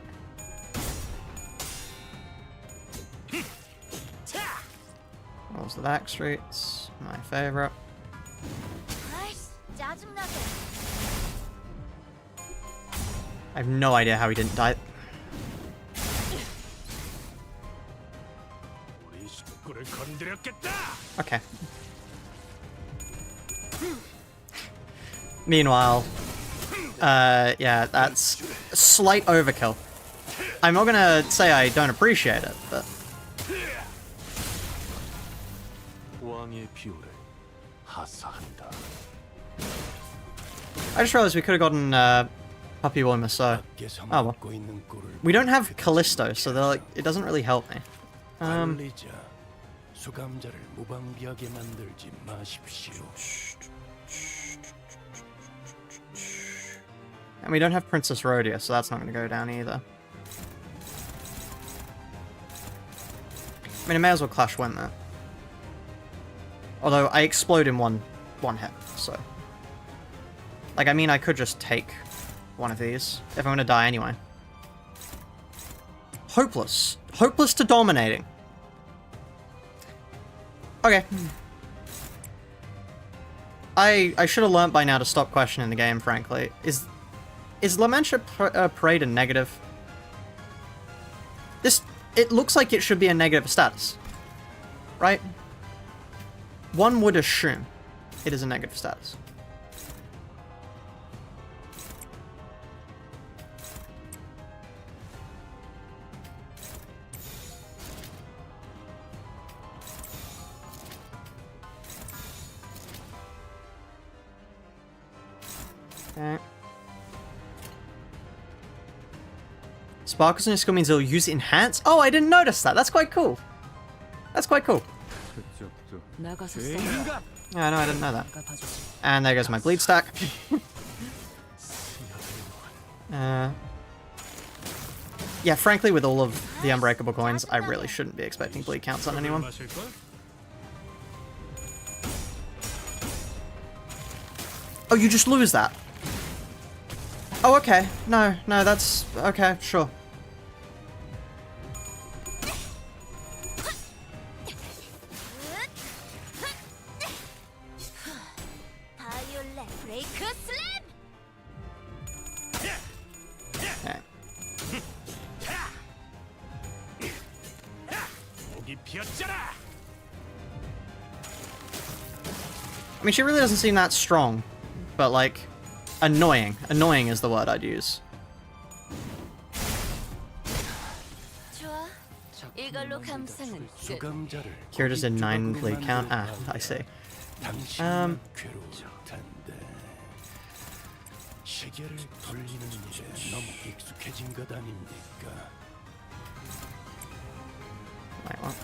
Rolls the back streets. My favorite. I have no idea how he didn't die. Okay. Meanwhile, yeah, that's a slight overkill. I'm not gonna say I don't appreciate it, but... I just realized we could have gotten, Puppy Boy Maso. Oh well. We don't have Callisto, so they're like, it doesn't really help me. And we don't have Princess Rhodia, so that's not going to go down either. I mean, I may as well Clash win that. Although, I explode in one hit, so... Like, I mean, I could just take one of these, if I'm going to die anyway. Hopeless. Hopeless to dominating. Okay. I should have learnt by now to stop questioning the game, frankly. Is Lamentia Parade a negative? It looks like it should be a negative status. Right? One would assume it is a negative status. Okay. Sparkles in your skill means it'll use Enhance? Oh, I didn't notice that. That's quite cool. That's quite cool. Yeah, no, I didn't know that. And there goes my bleed stack. Yeah, frankly, with all of the unbreakable coins, I really shouldn't be expecting bleed counts on anyone. Oh, you just lose that? Oh, okay. No, that's... Okay, sure. Okay. I mean, she really doesn't seem that strong, but like... Annoying. Annoying is the word I'd use. Kira just did 9 bleed count. Ah, I see. 시계를 돌리는 일에 너무 익숙해진 것 아닙니까? Wait, what?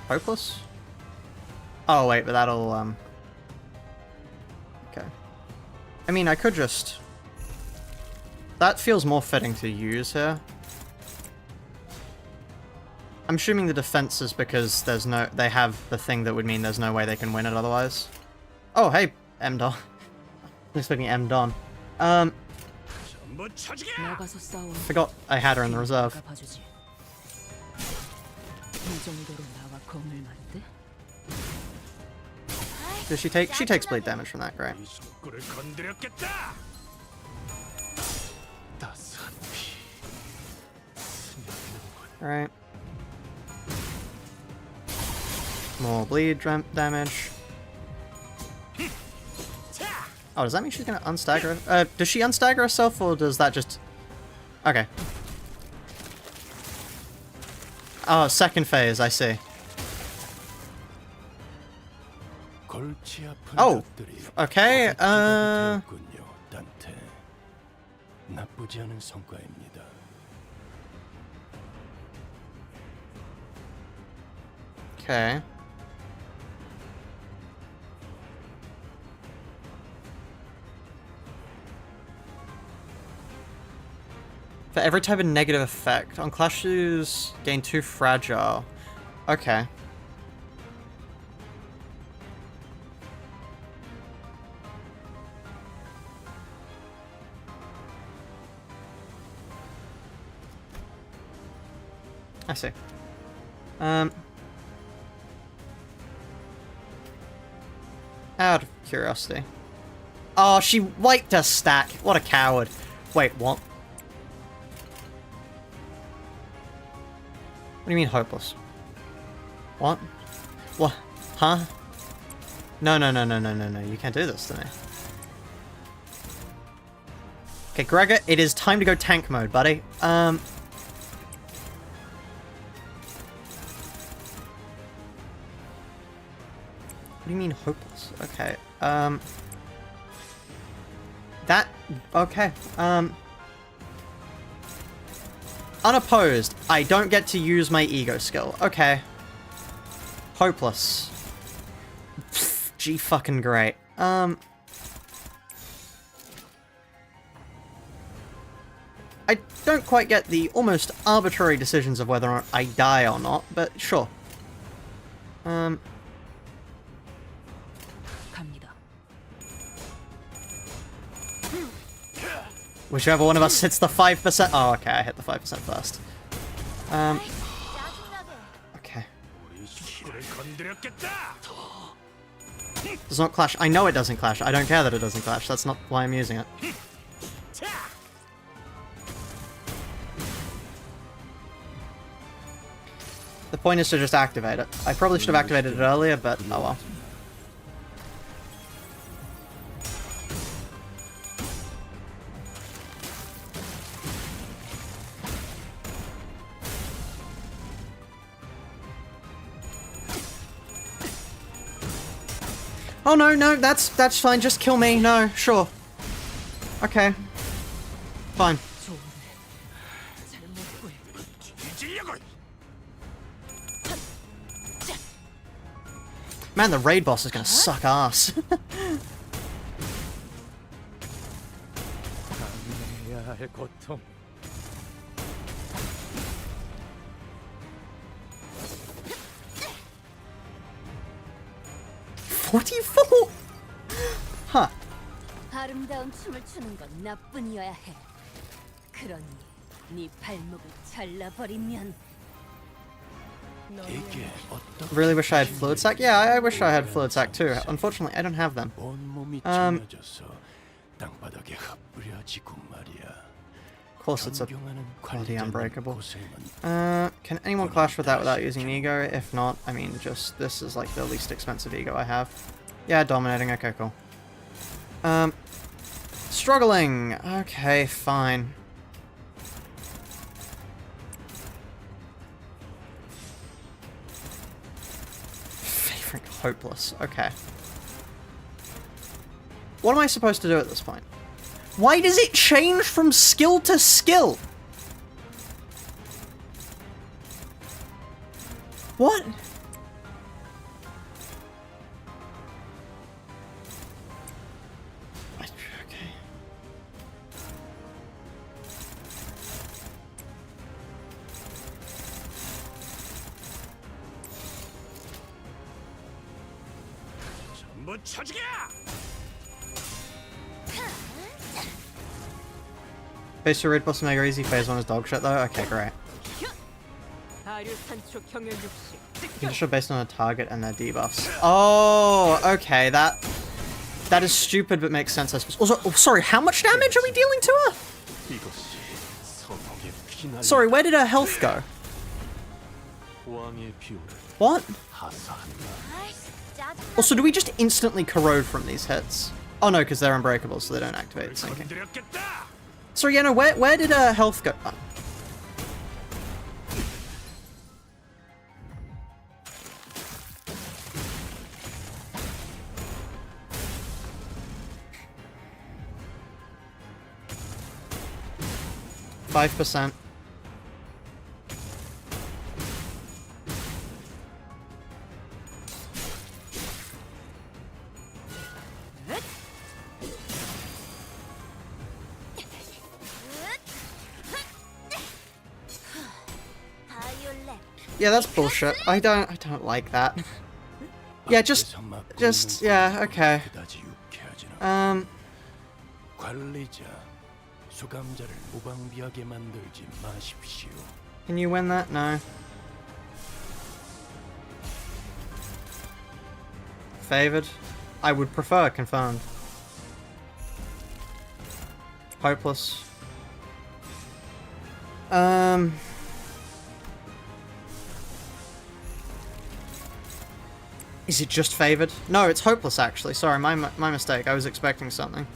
Hopeless? Oh wait, but that'll okay. I mean, I could just. That feels more fitting to use here. I'm assuming the defense is because there's no. They have the thing that would mean there's no way they can win it otherwise. Oh hey, M Don. I'm expecting M Don. Forgot I had her in the reserve. Does she take? She takes bleed damage from that, great. Alright. More bleed damage. Oh, does that mean she's gonna unstagger? Does she unstagger herself, or does that just... Okay. Oh, second phase, I see. Oh! Okay, Okay. For every type of negative effect. On Clash Shoes, gain 2 fragile. Okay. I see. Out of curiosity. Oh, she wiped her stack. What a coward. Wait, what? What do you mean hopeless? What? What? Huh? No. You can't do this to me. Okay, Gregor, it is time to go tank mode, buddy. What do you mean hopeless? Okay, okay, unopposed. I don't get to use my ego skill. Okay. Hopeless. Pfft, gee fucking great. I don't quite get the almost arbitrary decisions of whether or not I die or not, but sure. Whichever one of us hits the 5%. Oh, okay, I hit the 5% first. Okay. Does not clash. I know it doesn't clash. I don't care that it doesn't clash. That's not why I'm using it. The point is to just activate it. I probably should have activated it earlier, but oh well. Oh no, that's fine, just kill me, no, sure. Okay. Fine. Man, the raid boss is gonna suck ass. $44? Huh. 아름다운 춤을 추는 건 나뿐이어야 해. 그러니 네 발목을 잘라버리면. Really wish I had fluid sac? Yeah, I wish I had fluid sac too. Unfortunately, I don't have them. Of course, it's a quality unbreakable. Can anyone clash with that without using ego? If not, I mean, just this is like the least expensive ego I have. Yeah, dominating. Okay, cool. Struggling. Okay, fine. Favorite hopeless. Okay. What am I supposed to do at this point? Why does it change from skill to skill? What? Okay. 전부 쳐주게! Phase 2 Red Boss Mega Easy, Phase 1 is dog shit though? Okay, great. You can just show based on a target and their debuffs. Oh, okay, that is stupid but makes sense, I suppose. Also, oh, sorry, how much damage are we dealing to her? 이것이 선옥의 피날 Sorry, where did her health go? 왕의 비율을 What? 하사한다. 아이씨, 짜증나. Also, do we just instantly corrode from these hits? Oh no, because they're unbreakable, so they don't activate sinking. 건드렸겠다. Sorry, yeah, no, where did her health go? Oh. %. 바이올렛. Yeah, that's bullshit. I don't like that. Yeah, just yeah, okay. 그다지 유쾌하진 않아. 관리자, 수감자를 무방비하게 만들지 마십시오. Can you win that? No. Favored? I would prefer confirmed. Hopeless. Is it just favored? No, it's hopeless actually. Sorry, my mistake. I was expecting something.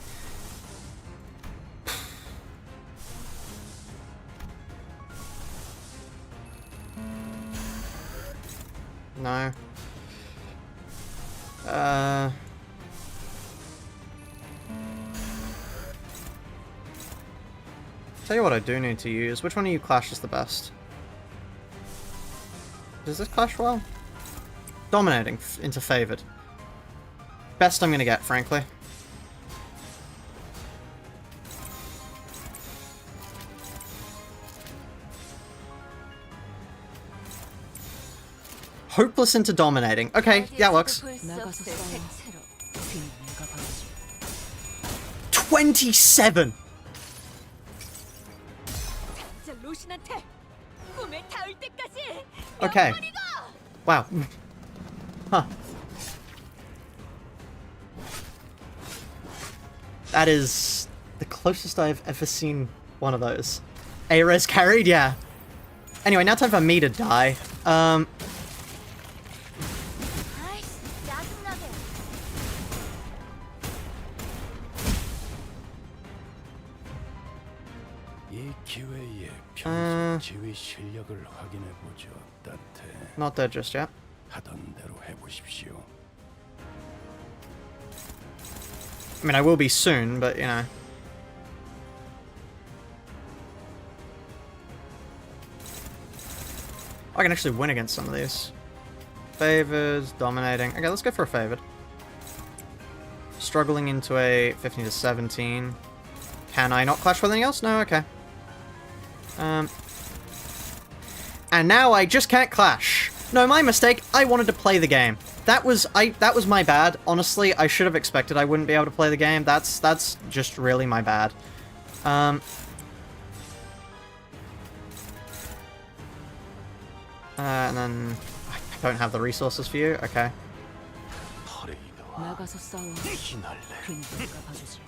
No. Tell you what I do need to use. Which one of you clashes the best? Does this clash well? Dominating into favored. Best I'm gonna get, frankly. Hopeless into dominating. Okay, yeah, works. 27! Okay. Wow. Huh. That is the closest I've ever seen one of those. A-res carried, yeah. Anyway, now time for me to die. 이 기회에 평소 지휘 실력을 확인해 보죠, 따태. Not dead just yet. 하던 대로 해보십시오. I mean, I will be soon, but, you know. I can actually win against some of these. Favors, dominating. Okay, let's go for a favored. Struggling into a 15 to 17. Can I not clash with anything else? No, okay. And now I just can't clash. No, my mistake. I wanted to play the game. That was my bad. Honestly, I should have expected I wouldn't be able to play the game. That's just really my bad. And then I don't have the resources for you. Okay. 나가서 싸워. 그니까 봐주지.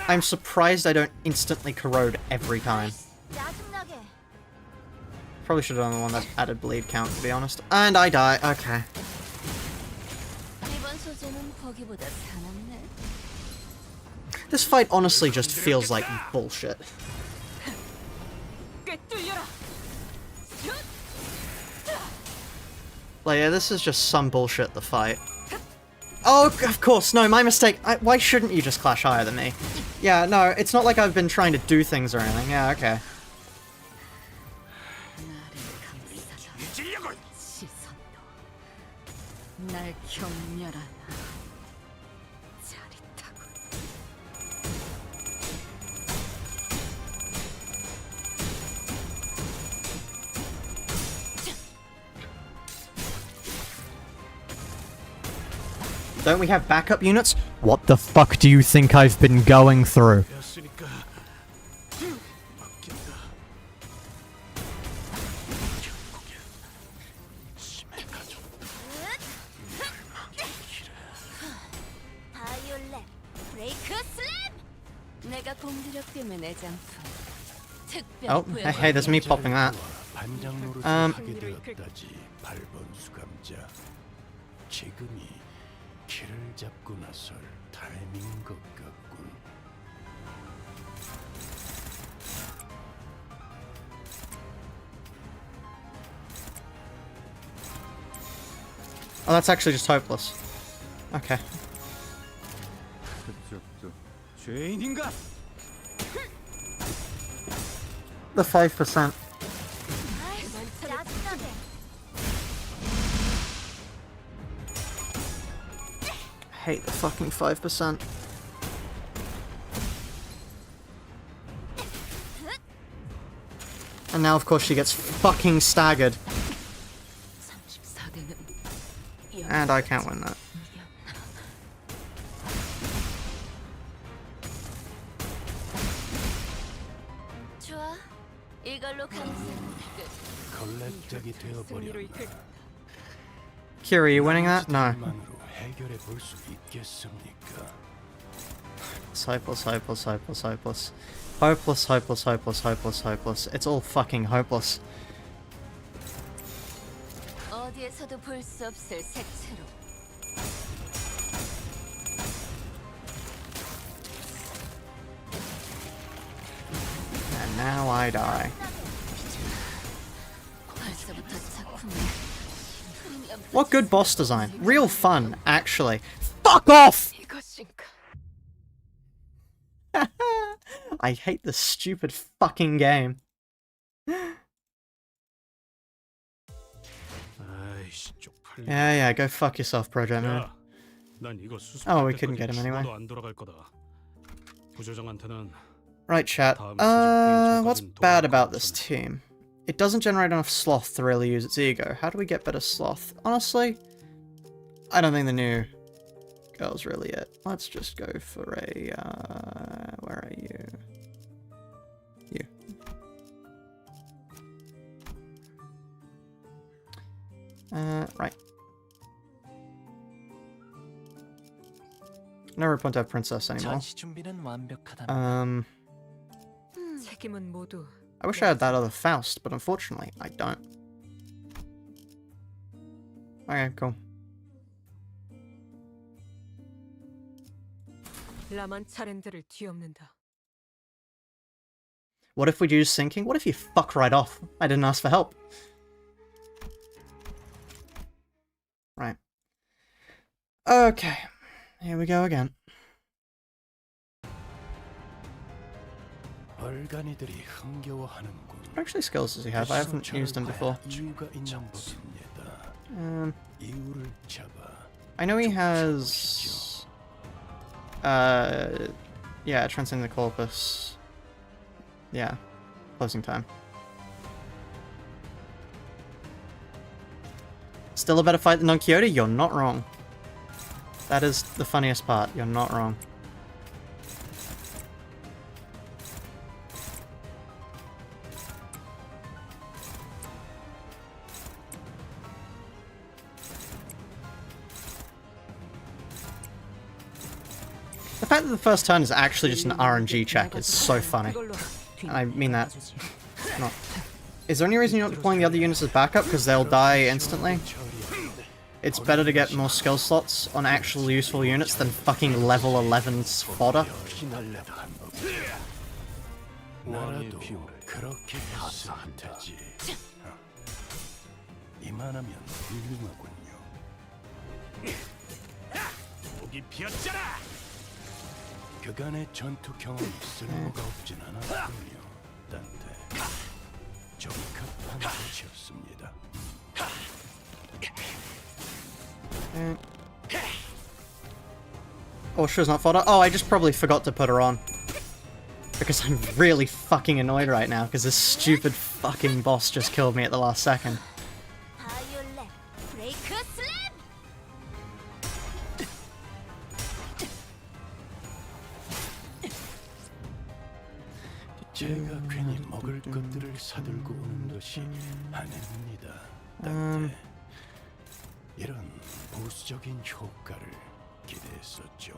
I'm surprised I don't instantly corrode every time. Probably should have done the one that added bleed count, to be honest. And I die. Okay. This fight honestly just feels like bullshit. Like, yeah, this is just some bullshit, the fight. Oh, of course, no, my mistake. Why shouldn't you just clash higher than me? Yeah, no, it's not like I've been trying to do things or anything. Yeah, okay. 시선도 날 경멸하나 짜릿하군. Don't we have backup units? What the fuck do you think I've been going through? 바이올렛 브레이크 슬램. 내가 공기력 때문에 애장품. Oh, hey, there's me popping that. 반장 노릇을 Um, 하게 되었다지. 8번 수감자. 지금이 키를 잡고 나설 타이밍인 것 같군. Oh, that's actually just hopeless. Okay. 죄인인가? The 5%. 짜증나게. Hate the fucking 5%. And now, of course, she gets fucking staggered. 34대는 And I can't win that. 좋아. 이걸로 감싸. 걸레짝이 되어버렸나? Kira, you winning that? No. 만으로 해결해 볼 수 있겠습니까? Hopeless, hopeless, hopeless, hopeless. Hopeless, hopeless, hopeless, hopeless, hopeless. It's all fucking hopeless. 어디에서도 볼 수 없을 색채로. And now I die. 벌써부터 작품이 What good boss design. Real fun, actually. Fuck off! 이것인가? I hate this stupid fucking game. 아이씨, 쪽팔려. Yeah, go fuck yourself, Project Man. 난 이거 수습. Oh, we couldn't get him anyway. 안 돌아갈 거다. 부조정한테는 Right, chat. What's bad about this team? It doesn't generate enough sloth to really use its ego. How do we get better sloth? Honestly, I don't think the new girl's really it. Let's just go for a, where are you? You. Right. Never point out princess anymore. 책임은 모두 I wish I had that other Faust, but unfortunately, I don't. Okay, cool. 라만 차렌드를 뒤엎는다. What if we use sinking? What if you fuck right off? I didn't ask for help. Right. Okay. Here we go again. 얼간이들이 흥겨워하는군. What actually skills does he have? I haven't used them before. 이유가 있는 법입니다. 이유를 잡아. I know he has... yeah, Transcend the Corpus. Yeah. Closing time. Still a better fight than Don Quixote? You're not wrong. That is the funniest part. You're not wrong. The fact that the first turn is actually just an RNG check is so funny. And I mean that. Not. Is there any reason you're not deploying the other units as backup? Because they'll die instantly? It's better to get more skill slots on actual useful units than fucking level 11's fodder. 나라도 그렇게 했을 테지. 이만하면 훌륭하군요. 여기 피었잖아. 그간의 전투 경험이 쓸모가 없진 않았군요. 딴데 적합한 곳이었습니다. Oh, she's not fodder. Oh, I just probably forgot to put her on. Because I'm really fucking annoyed right now, because this stupid fucking boss just killed me at the last second. 바이올렛 브레이크 슬램. 제가 괜히 먹을 것들을 사들고 오는 것이 아닙니다. 딴데 이런 보수적인 효과를 기대했었죠.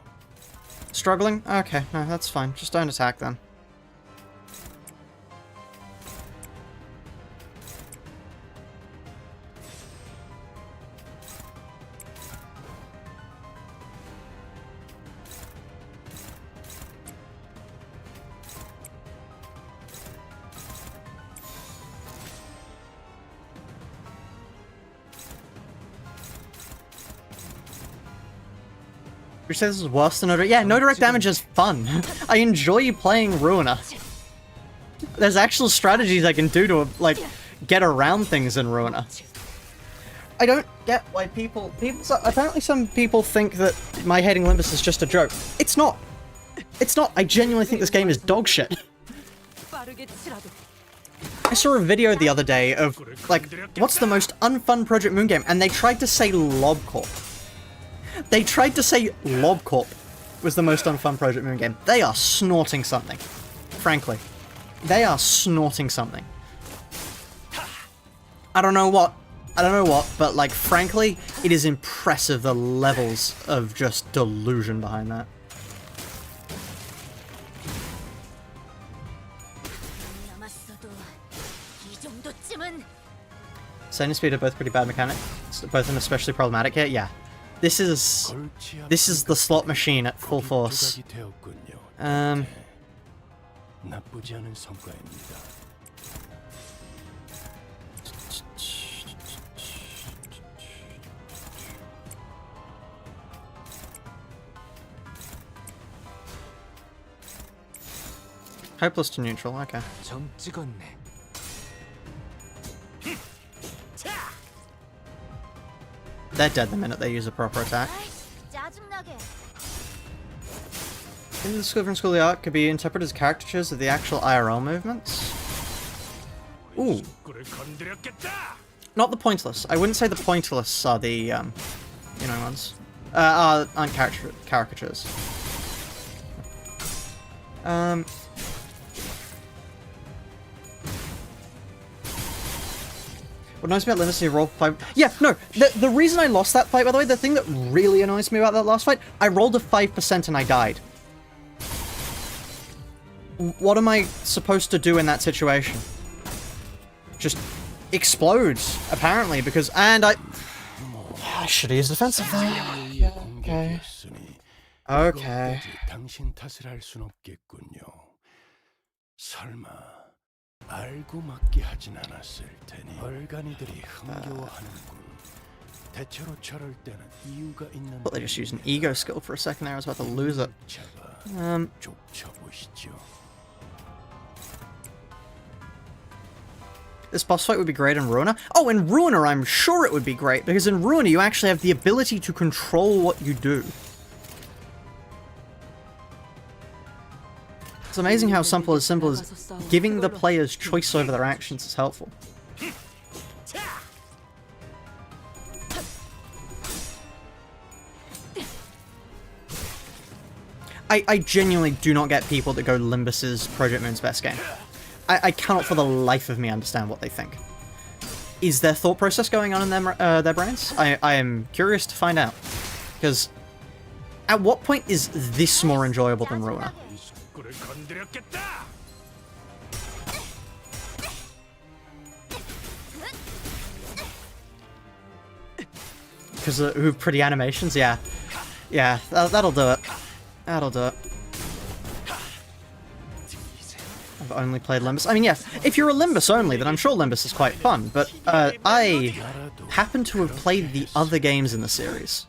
Struggling? Okay, no, that's fine. Just don't attack then. You say this is worse than no direct? Yeah, no direct damage is fun. I enjoy playing Ruiner. There's actual strategies I can do to, like, get around things in Ruiner. I don't get why people apparently some people think that my hating Limbus is just a joke. It's not. It's not. I genuinely think this game is dog shit. I saw a video the other day of, like, what's the most unfun Project Moon game? And they tried to say LobCorp. They tried to say LobCorp was the most unfun Project Moon game. They are snorting something. Frankly. They are snorting something. I don't know what, but, like, frankly, it is impressive the levels of just delusion behind that. 남았어도 이 정도쯤은. Send and speed are both pretty bad mechanics. Both of them especially problematic here. Yeah. This is the slot machine at full force. 나쁘지 않은 성과입니다. Hopeless to neutral, okay. 점 찍었네. They're dead the minute they use a proper attack. 짜증나게. In the school from school the art could be interpreted as caricatures of the actual IRL movements. Ooh. Not the pointless. I wouldn't say the pointless are the, you know, ones. Aren't caricatures. What annoys me about Limbus is roll fight. Yeah, no, the reason I lost that fight, by the way, the thing that really annoys me about that last fight, I rolled a 5% and I died. What am I supposed to do in that situation? Just explode, apparently, because, and I should have used defensive though. Yeah, okay. Okay. 당신 탓을 할 순 없겠군요. 설마 알고 맞게 하진 않았을 테니. 얼간이들이 흥겨워하는군. 대체로 저럴 때는 이유가 있는. But they just used an ego skill for a second there. I was about to lose it. 좁혀보시죠. This boss fight would be great in Ruiner. Oh, in Ruiner, I'm sure it would be great, because in Ruiner you actually have the ability to control what you do. It's amazing how simple as giving the players choice over their actions is helpful. I genuinely do not get people that go Limbus is Project Moon's best game. I cannot for the life of me understand what they think. Is there thought process going on in their brains? I am curious to find out. Because at what point is this more enjoyable than Ruiner? Because of pretty animations? Yeah. Yeah, that'll do it. That'll do it. I've only played Limbus. I mean, yeah, if you're a Limbus only, then I'm sure Limbus is quite fun, but I happen to have played the other games in the series.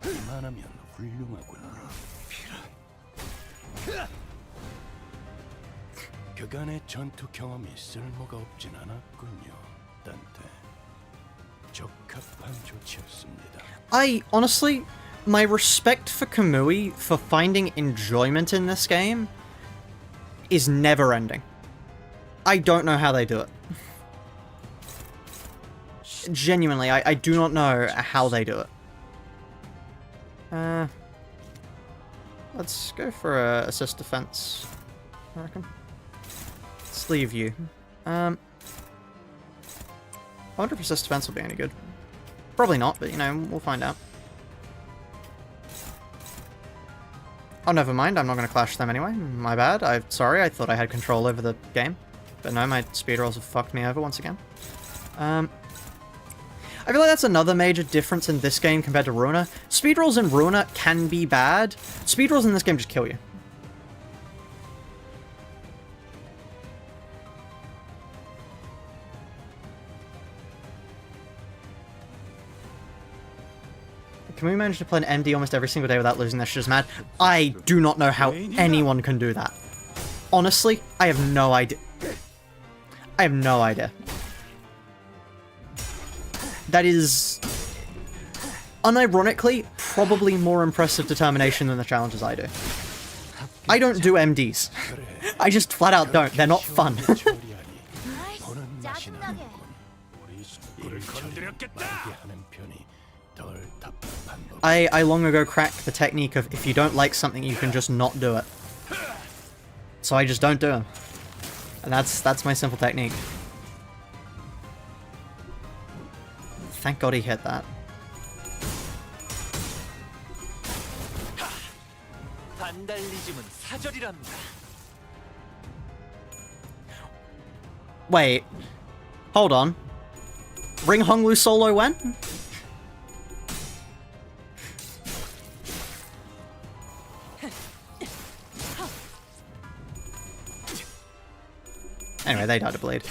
이만하면 훌륭하군요. 그간의 전투 경험이 쓸모가 없진 않았군요, 단테. 적합한 조치였습니다. I honestly, my respect for Kamui for finding enjoyment in this game is never ending. I don't know how they do it. Genuinely, I do not know how they do it. Let's go for a assist defense, I reckon. Let's leave you. I wonder if assist defense will be any good. Probably not, but you know, we'll find out. Oh, never mind, I'm not going to clash them anyway. My bad, I'm sorry, I thought I had control over the game. But no, my speed rolls have fucked me over once again. I feel like that's another major difference in this game compared to Runa. Speed rolls in Runa can be bad. Speed rolls in this game just kill you. Can we manage to play an MD almost every single day without losing? That's just mad. I do not know how anyone can do that. Honestly, I have no idea. I have no idea. That is, unironically, probably more impressive determination than the challenges I do. I don't do MDs. I just flat out don't. They're not fun. 짜증나게. I long ago cracked the technique of if you don't like something, you can just not do it. So I just don't do them. And that's my simple technique. Thank God he hit that. Wait. Hold on. Ring Honglu solo when? Anyway, they died to bleed.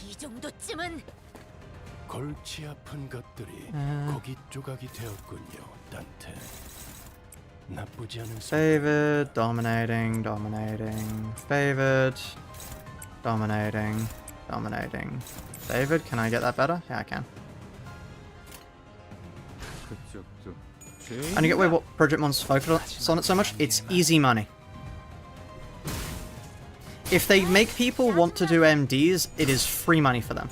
이 정도쯤은 골치 아픈 것들이 고기 조각이 되었군요, 단테. 나쁘지 않은 Favored, dominating, dominating, favored, dominating, dominating, favored. Can I get that better? Yeah, I can. And you get what Project Mon's focus on it so much? It's easy money. If they make people want to do MDs, it is free money for them.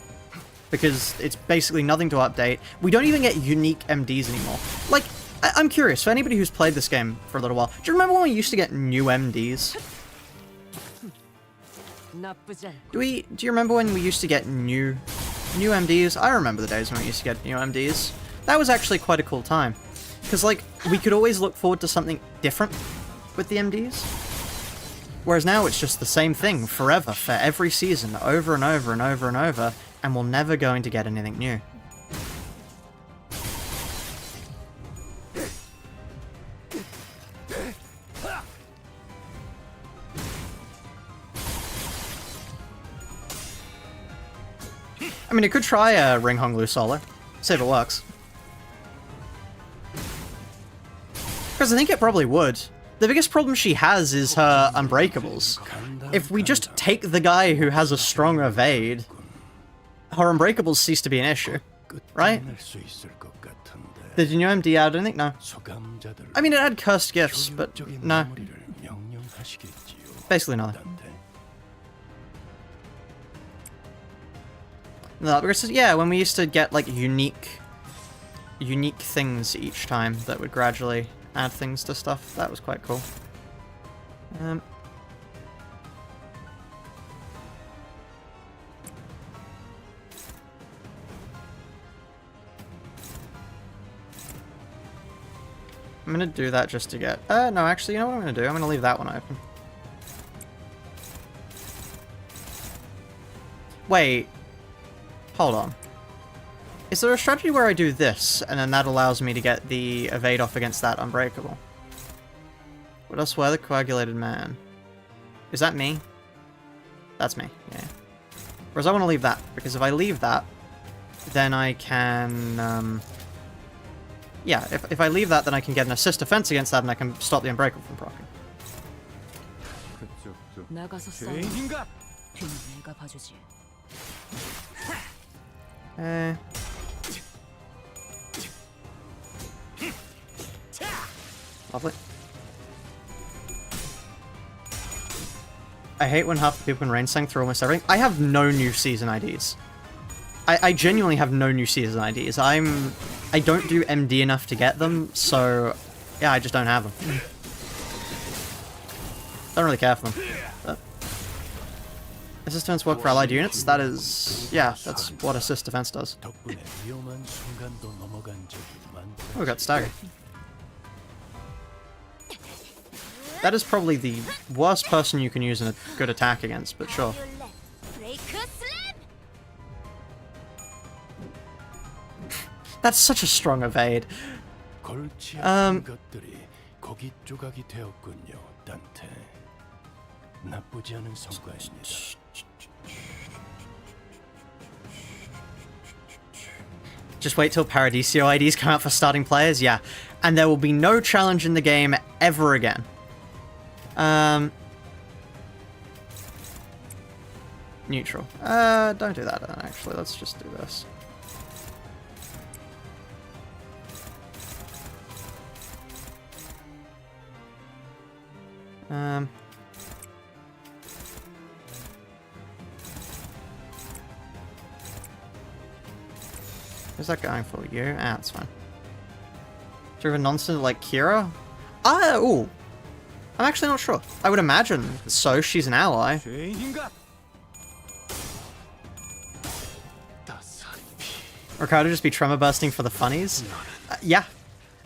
Because it's basically nothing to update. We don't even get unique MDs anymore. Like, I'm curious, for anybody who's played this game for a little while, do you remember when we used to get new MDs? Do you remember when we used to get new MDs? I remember the days when we used to get new MDs. That was actually quite a cool time. Because, like, we could always look forward to something different with the MDs. Whereas now it's just the same thing forever, for every season, over and over and over and over, and we're never going to get anything new. I mean, it could try a Ring Honglu solo. See if it works. Because I think it probably would. The biggest problem she has is her unbreakables. If we just take the guy who has a strong evade, her unbreakables cease to be an issue, right? Did your new MD add anything? No. I mean, it had cursed gifts, but no. Basically nothing. No, because yeah, when we used to get like unique things each time that would gradually add things to stuff, that was quite cool. I'm gonna do that just to get... no, actually, you know what I'm gonna do? I'm gonna leave that one open. Wait. Hold on. Is there a strategy where I do this, and then that allows me to get the evade off against that unbreakable? Would I swear the coagulated man? Is that me? That's me, yeah. Whereas I want to leave that, because if I leave that, then I can, yeah, if I leave that, then I can get an assist defense against that, and I can stop the Unbreakable from proccing. 나가서 싸워. 뒤는 내가 봐주지. Lovely. I hate when half the people in Rain Sing through almost everything. I have no new season IDs. I genuinely have no new season IDs. I don't do MD enough to get them, so yeah, I just don't have them. Don't really care for them. But assist defense work for allied units? That is, yeah, that's what assist defense does. 덕분에 위험한 순간도 넘어간 적이 많다. Oh, we got staggered. That is probably the worst person you can use in a good attack against, but sure. That's such a strong evade. 골치 아픈 것들이 고기 조각이 되었군요, 단테. 나쁘지 않은 성과입니다. Just wait till Paradiso IDs come out for starting players, yeah. And there will be no challenge in the game ever again. Neutral. Don't do that then, actually. Let's just do this. Who's that going for? You? Ah, that's fine. Do you have a nonsense like Kira? Ooh. I'm actually not sure. I would imagine so. She's an ally. Ricardo just be tremor bursting for the funnies? Yeah.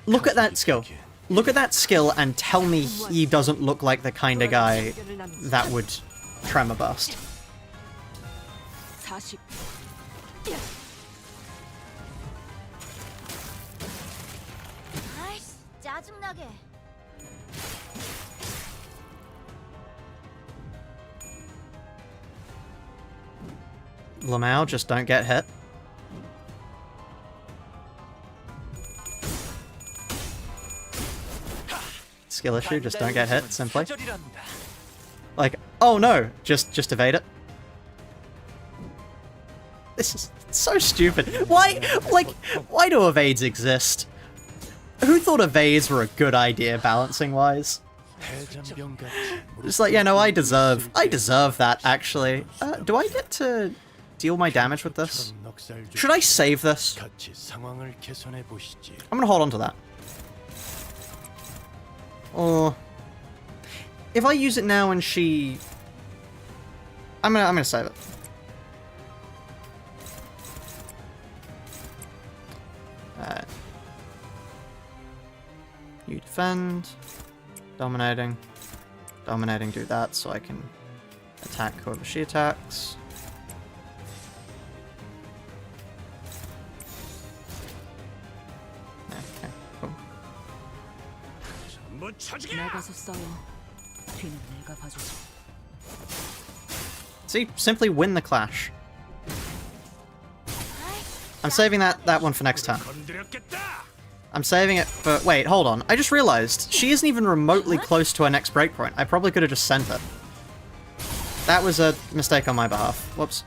Look at that skill. Look at that skill and tell me he doesn't look like the kind of guy that would tremor burst. 40. 아이씨, 짜증나게. Lamau, just don't get hit. Skill issue, just don't get hit, simply. Like, oh no, just evade it. This is so stupid. Why, like, why do evades exist? Who thought evades were a good idea, balancing-wise? It's like, yeah, no, I deserve that, actually. Do I get to deal my damage with this? Should I save this? I'm gonna hold on to that. Or if I use it now and she, I'm gonna save it. You defend, dominating, do that so I can attack whoever she attacks. Okay, cool. 나가서 싸워. 뒤는 내가 봐주지. See, simply win the clash. I'm saving that one for next time. I'm saving it for... Wait, hold on. I just realized she isn't even remotely close to her next breakpoint. I probably could have just sent it. That was a mistake on my behalf. Whoops.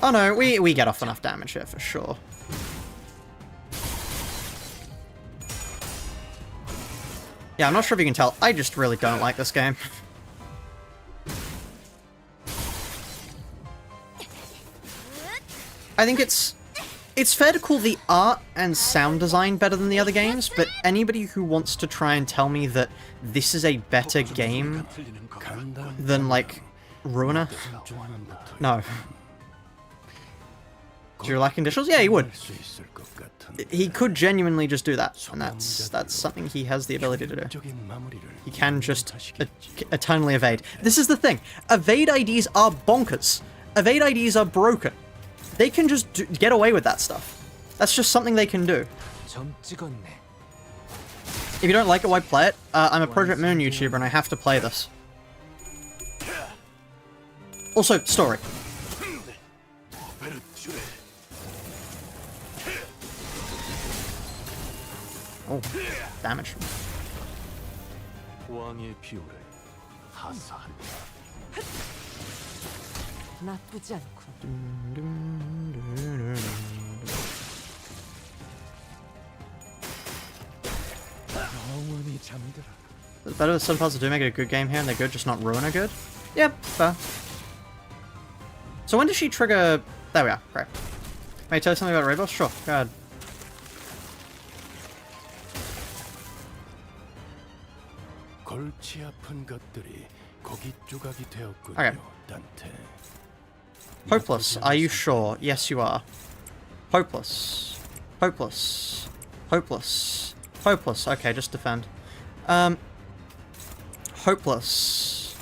Oh no, we get off enough damage here for sure. Yeah, I'm not sure if you can tell. I just really don't like this game. I think it's fair to call the art and sound design better than the other games, but anybody who wants to try and tell me that this is a better game than, like, Ruiner? No. Do you like conditionals? Yeah, he would. He could genuinely just do that, and that's something he has the ability to do. He can just eternally evade. This is the thing. Evade IDs are bonkers. Evade IDs are broken. They can just get away with that stuff. That's just something they can do. If you don't like it, why play it? I'm a Project Moon YouTuber and I have to play this. Also, story. Oh, damage. 왕의 비호를 하사한 나쁘지 않군. 영원히 잠들어. It's better that some puzzles do make it a good game here and they're good, just not ruin a good. Yep, fair. So when does she trigger... There we are, great. May I tell you something about Raid Boss? Sure, go ahead. 골치 아픈 것들이 고기 조각이 되었군요. Okay. 단테. Hopeless, are you sure? Yes, you are. Hopeless. Hopeless. Hopeless. Hopeless. Okay, just defend. Hopeless.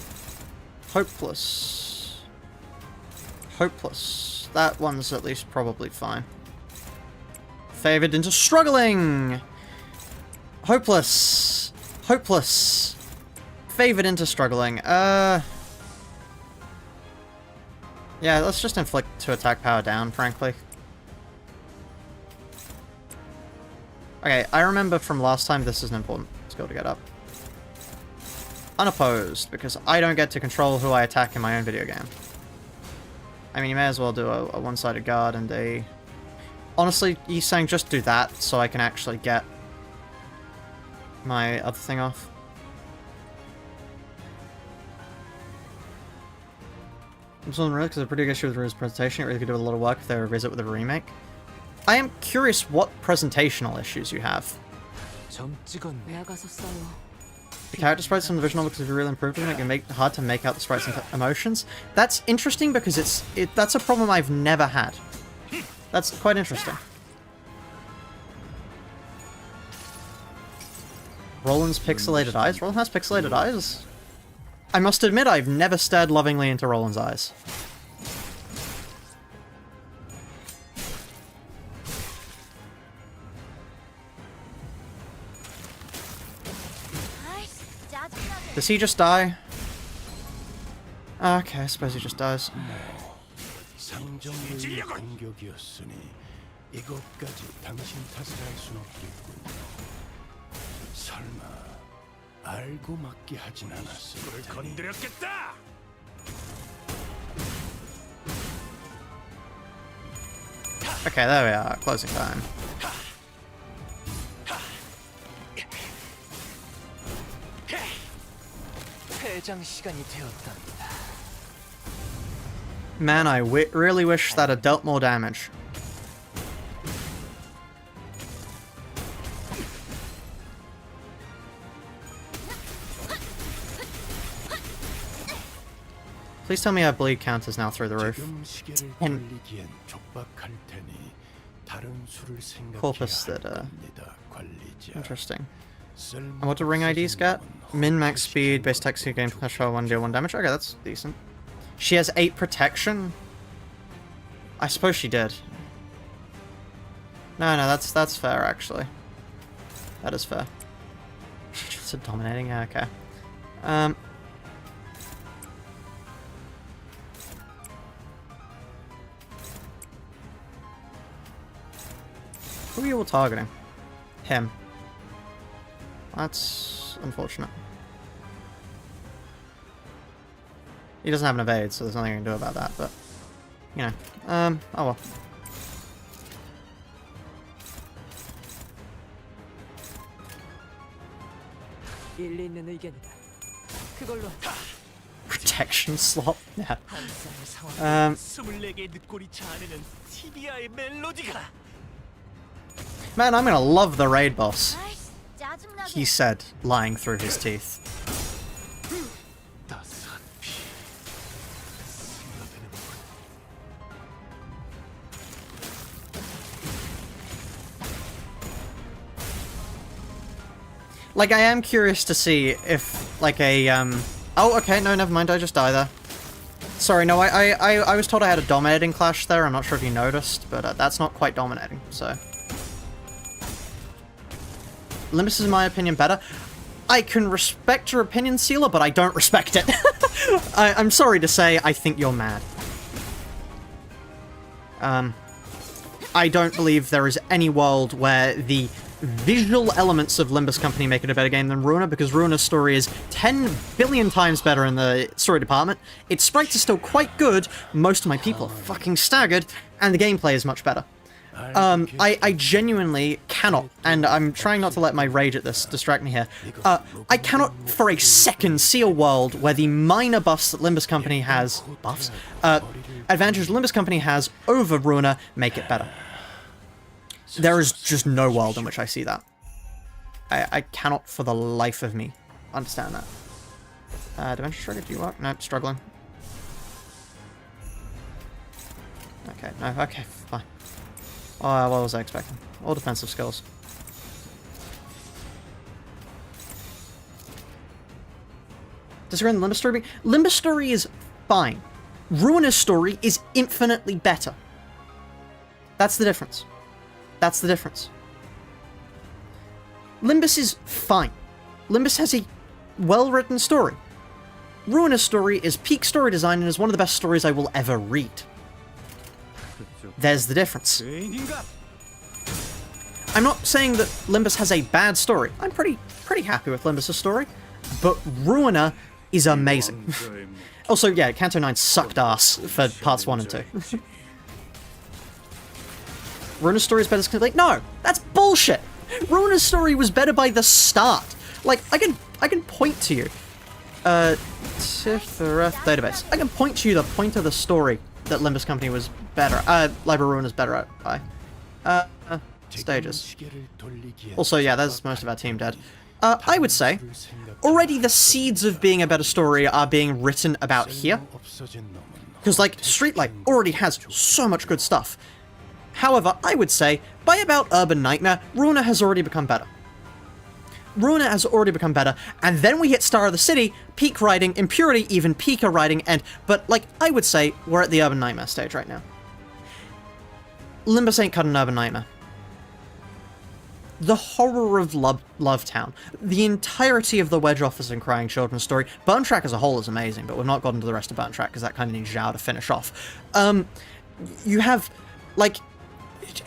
Hopeless. Hopeless. That one's at least probably fine. Favored into struggling! Hopeless. Hopeless. Favored into struggling. Yeah, let's just inflict to attack power down, frankly. Okay, I remember from last time this is an important skill to get up. Unopposed, because I don't get to control who I attack in my own video game. I mean, you may as well do a one-sided guard and a... Honestly, he's saying just do that so I can actually get my other thing off. I'm still really because a pretty good issue with Rue's presentation. It really could do a lot of work if they revisit with a remake. I am curious what presentational issues you have. 점 찍었네. 나가서 싸워. The character sprites from the visual novel, because if you really improved it, it can make it hard to make out the sprites and emotions. That's interesting because that's a problem I've never had. That's quite interesting. Roland's pixelated eyes? Roland has pixelated eyes? I must admit, I've never stared lovingly into Roland's eyes. Does he just die? Okay, I suppose he just dies. 상정의 공격이었으니 이것까지 당신 탓을 할 순 없겠군. 설마 알고 맞게 하진 않았을 테니. 건드렸겠다. Okay, there we are. Closing time. Man, I really wish that had dealt more damage. Please tell me our bleed count is now through the roof. And corpus that, interesting. And what do ring IDs get? Min max speed, base attack, game control, 1 deal 1 damage. Okay, that's decent. She has 8 protection? I suppose she did. No, that's fair, actually. That is fair. It's a dominating, yeah, okay. Who are you all targeting? Him. That's unfortunate. He doesn't have an evade, so there's nothing I can do about that, but... You know. Oh well. Protection slot? Yeah. Man, I'm gonna love the raid boss. He said, lying through his teeth. Like, I am curious to see if, like, a, Oh, okay, no, never mind, I just die there. Sorry, no, I was told I had a dominating clash there, I'm not sure if you noticed, but that's not quite dominating, so... Limbus is, in my opinion, better. I can respect your opinion, Sealer, but I don't respect it. I'm sorry to say, I think you're mad. I don't believe there is any world where the visual elements of Limbus Company make it a better game than Ruiner, because Ruiner's story is 10 billion times better in the story department. Its sprites are still quite good, most of my people are fucking staggered, and the gameplay is much better. I genuinely cannot, and I'm trying not to let my rage at this distract me here, I cannot for a second see a world where the minor buffs that Limbus Company has, advantages Limbus Company has over Ruiner make it better. There is just no world in which I see that. I cannot for the life of me understand that. Dimension Striker, do you work? Nope, struggling. Okay, no, okay, fine. Oh, what was I expecting? All defensive skills. Disagreeing with Limbus story? Limbus story is fine. Ruiner's story is infinitely better. That's the difference. That's the difference. Limbus is fine. Limbus has a well-written story. Ruiner's story is peak story design and is one of the best stories I will ever read. There's the difference. I'm not saying that Limbus has a bad story. I'm pretty happy with Limbus' story, but Ruiner is amazing. Also, yeah, Kanto 9 sucked ass for parts 1 and 2. Ruiner's story is better complete? No, that's bullshit. Ruiner's story was better by the start. Like, I can point to you. Tiferet database. I can point to you the point of the story that Limbus Company was better. Library Ruiner's better at by. Stages. Also, yeah, there's most of our team dead. I would say, already the seeds of being a better story are being written about here. Because, like, Streetlight already has so much good stuff. However, I would say, by about Urban Nightmare, Ruiner has already become better. Ruiner has already become better, and then we hit Star of the City, peak writing, Impurity, even peaker writing, but, like, I would say, we're at the Urban Nightmare stage right now. Limbus ain't cut an Urban Nightmare. The horror of Love Town, the entirety of the Wedge Office and Crying Children story, Burn Track as a whole is amazing, but we've not gotten to the rest of Burn Track, because that kind of needs Zhao to finish off. You have, like,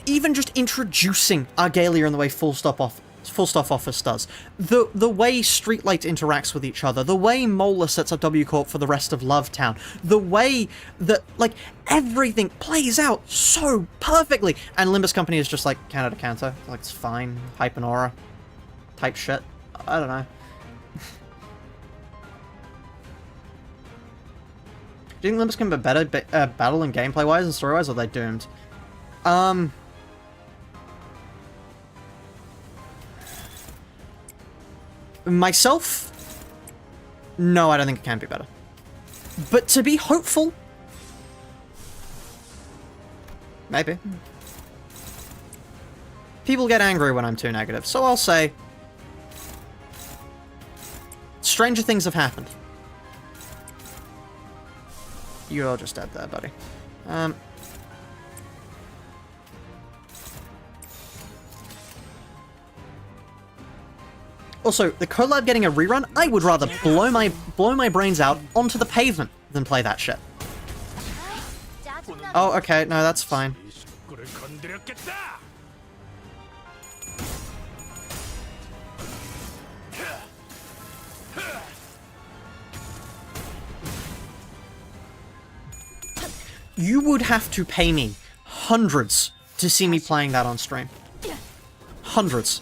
even just introducing Argalia in the way Full Stop Office does, the way Streetlight interacts with each other, the way Mola sets up W Corp for the rest of Love Town, the way that, like, everything plays out so perfectly, and Limbus Company is just like counter to counter, like it's fine, hype and aura type shit. I don't know. Do you think Limbus can be better battle and gameplay wise and story wise, or are they doomed? Myself? No, I don't think it can be better. But to be hopeful? Maybe. People get angry when I'm too negative, so I'll say... stranger things have happened. You're just dead there, buddy. Also, the collab getting a rerun, I would rather blow my brains out onto the pavement than play that shit. Oh, okay, no, that's fine. You would have to pay me hundreds to see me playing that on stream. Hundreds.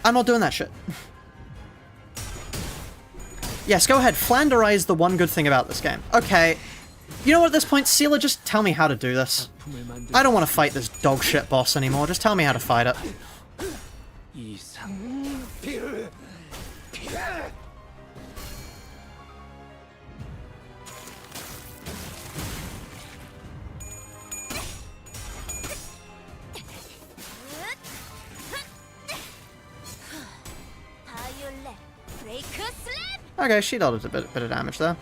I'm not doing that shit. Yes, go ahead. Flanderize the one good thing about this game. Okay. You know what, at this point, Sealer, just tell me how to do this. I don't want to fight this dog shit boss anymore. Just tell me how to fight it. Okay, she dealt a bit of damage there.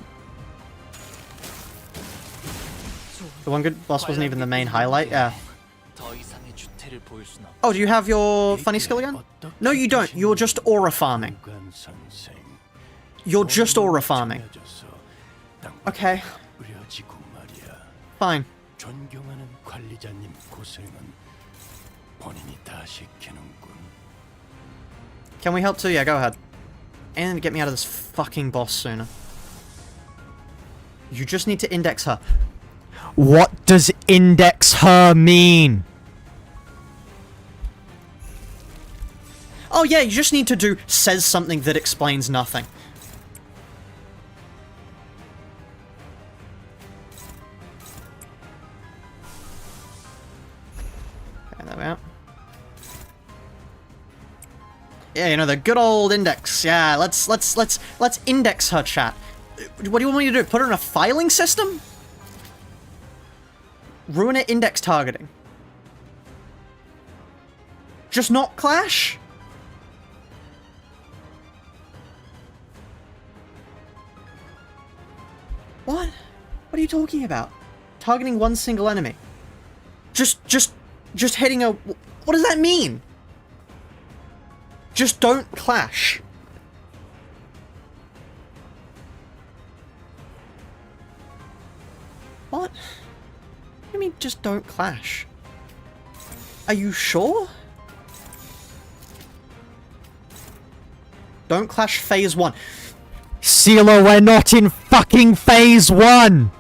The one good boss wasn't even the main highlight, yeah. Oh, do you have your funny skill again? No, you don't. You're just aura farming. You're just aura farming. Okay. Fine. Can we help too? Yeah, go ahead. And get me out of this fucking boss sooner. You just need to index her. What does index her mean? Oh yeah, you just need to do says something that explains nothing. Okay, there we are. Yeah, you know, the good old index. Yeah, let's index her, chat. What do you want me to do? Put her in a filing system? Ruin her index targeting. Just not clash? What? What are you talking about? Targeting one single enemy. Just hitting a... What does that mean? Just don't clash. What? What do you mean, just don't clash? Are you sure? Don't clash phase 1. Sealer, we're not in fucking phase 1!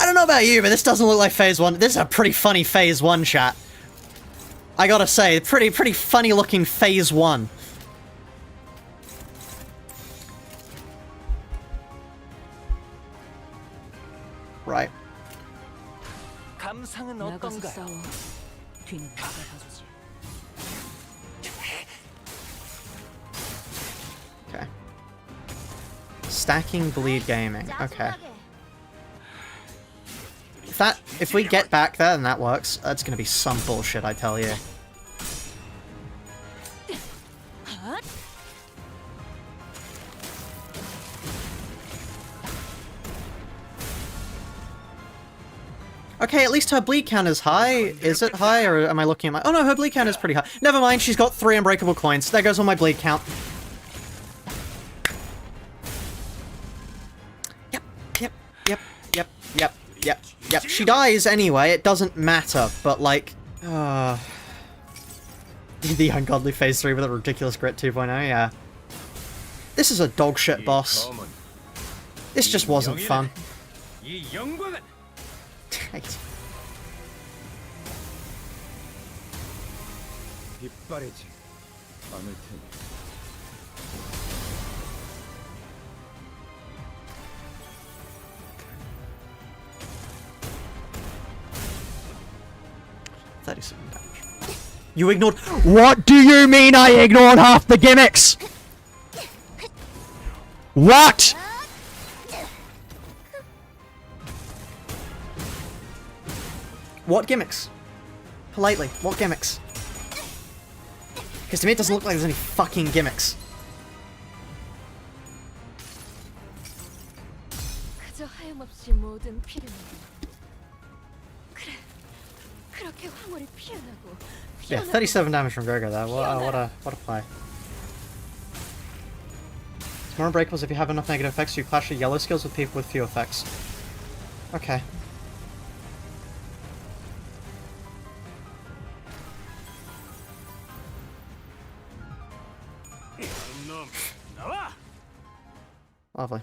I don't know about you, but this doesn't look like phase 1. This is a pretty funny phase 1, chat. I gotta say, pretty funny looking phase 1. Right. 나가서 싸워. 뒤는 내가 봐주지. Okay. Stacking bleed gaming. Okay. If we get back there and that works, that's gonna be some bullshit, I tell you. Okay, at least her bleed count is high. Is it high, or am I looking at my... Oh no, her bleed count is pretty high. Never mind, she's got 3 unbreakable coins. There goes all my bleed count. Yep. She dies anyway, it doesn't matter, but like... the ungodly phase 3 with a ridiculous grit 2.0, yeah. This is a dogshit boss. This just wasn't fun. You ignored- What do you mean I ignored half the gimmicks? What? What gimmicks? Politely, what gimmicks? Because to me it doesn't look like there's any fucking gimmicks. Yeah, 37 damage from Gregor there. What a play. More unbreakables if you have enough negative effects, you clash your yellow skills with people with few effects. Okay. Lovely.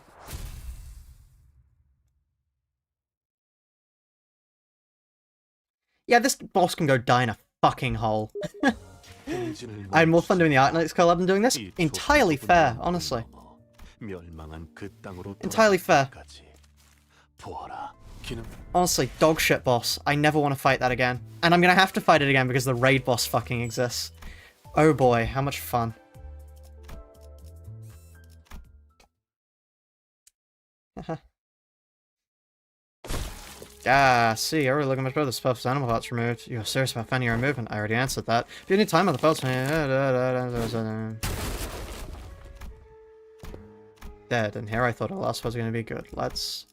Yeah, this boss can go die in a fucking hole. I had more fun doing the Arknights collab than doing this. Entirely fair, honestly. Entirely fair. Honestly, dogshit boss. I never want to fight that again. And I'm gonna have to fight it again because the raid boss fucking exists. Oh boy, how much fun. Ah, see, you're really looking much better. The spell's animal parts removed. You're serious about finding your movement. I already answered that. If you need time on the belts, dead, and here I thought the last was going to be good. Let's...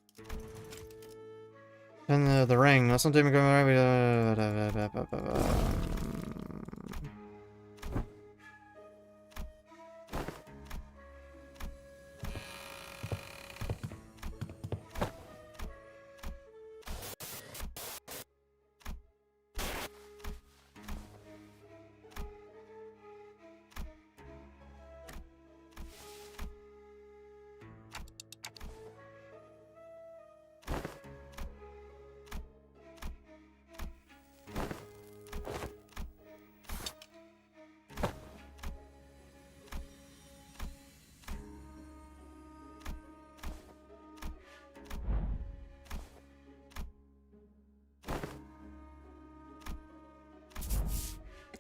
And the ring. Let's not do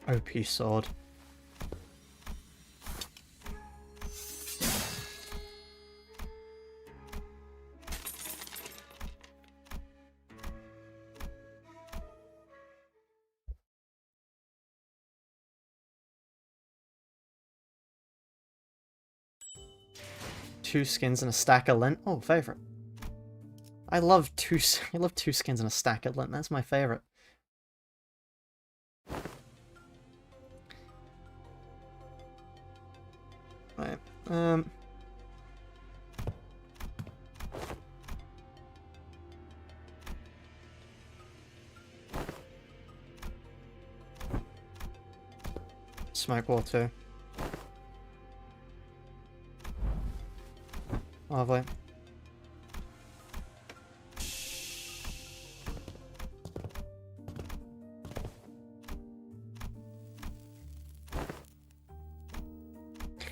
OP sword. Two skins and a stack of lint. Oh, favorite. I love two skins and a stack of lint. That's my favorite. Right. Smoke wall too. Lovely.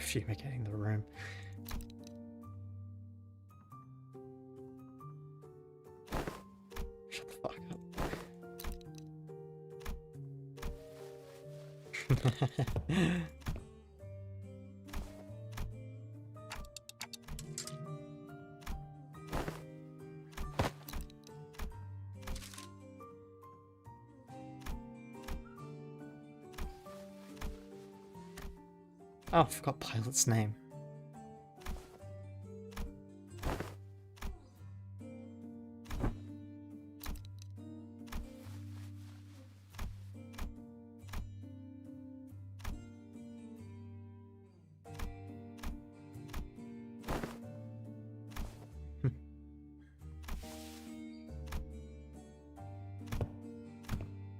Fumigating the room. Shut the fuck up. Oh, I forgot Pilot's name.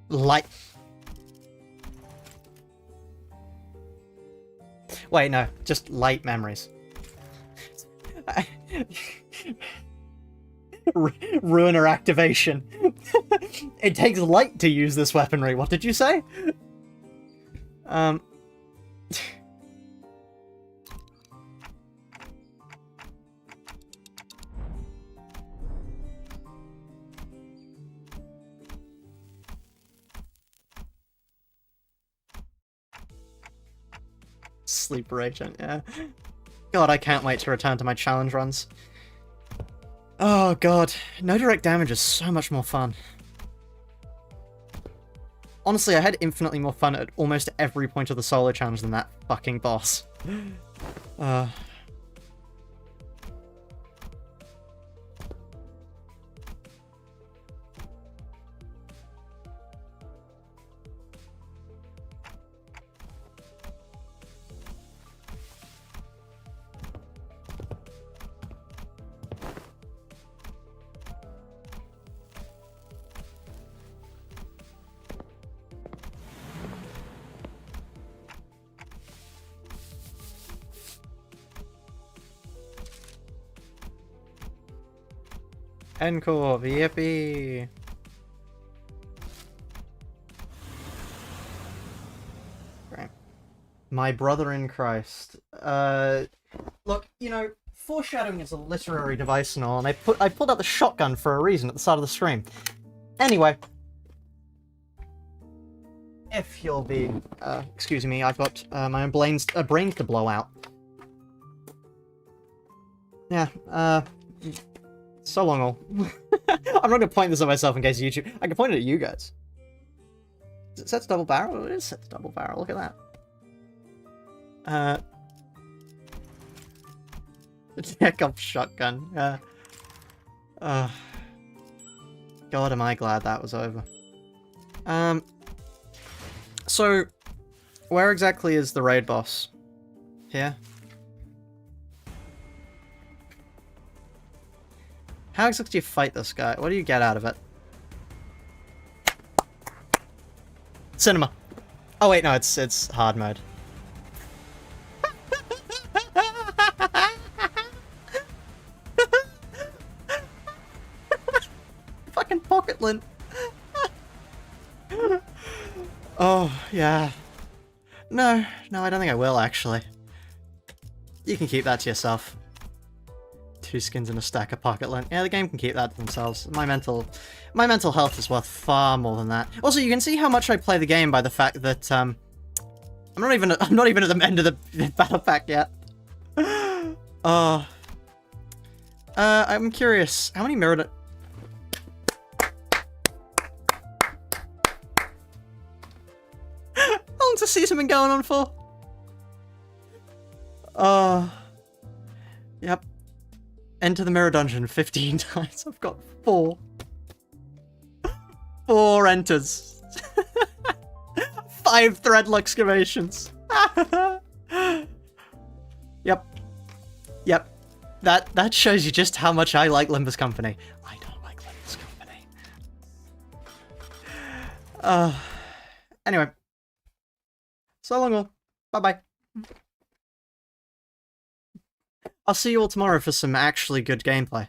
Light. Wait, no, just light memories. Ruiner activation. It takes light to use this weaponry. What did you say? Sleeper agent, yeah. God, I can't wait to return to my challenge runs. Oh god, no direct damage is so much more fun. Honestly, I had infinitely more fun at almost every point of the solo challenge than that fucking boss. Encore, yippee! Right. My brother in Christ. Look, you know, foreshadowing is a literary device and all, and I pulled out the shotgun for a reason at the start of the stream. Anyway. If you'll be, excuse me, I've got my own brains to blow out. Yeah, so long all. I'm not gonna point this at myself in case YouTube. I can point it at you guys. Is it set to double barrel? It is set to double barrel. Look at that. Chekhov shotgun. Yeah. God, am I glad that was over. So, where exactly is the raid boss? Here? How exactly do you fight this guy? What do you get out of it? Cinema. Oh wait, no, it's hard mode. Fucking pocket lint. Oh, yeah. No, I don't think I will, actually. You can keep that to yourself. 2 skins and a stack of pocket lint. Yeah, the game can keep that to themselves. My mental health is worth far more than that. Also, you can see how much I play the game by the fact that I'm not even at the end of the battle pack yet. I'm curious. How many mirrored? How long's the season been going on for? Yep. Enter the mirror dungeon 15 times. I've got 4. 4 enters. 5 threadle excavations. Yep. That shows you just how much I like Limber's Company. I don't like Limber's Company. Anyway. So long all. Bye-bye. I'll see you all tomorrow for some actually good gameplay.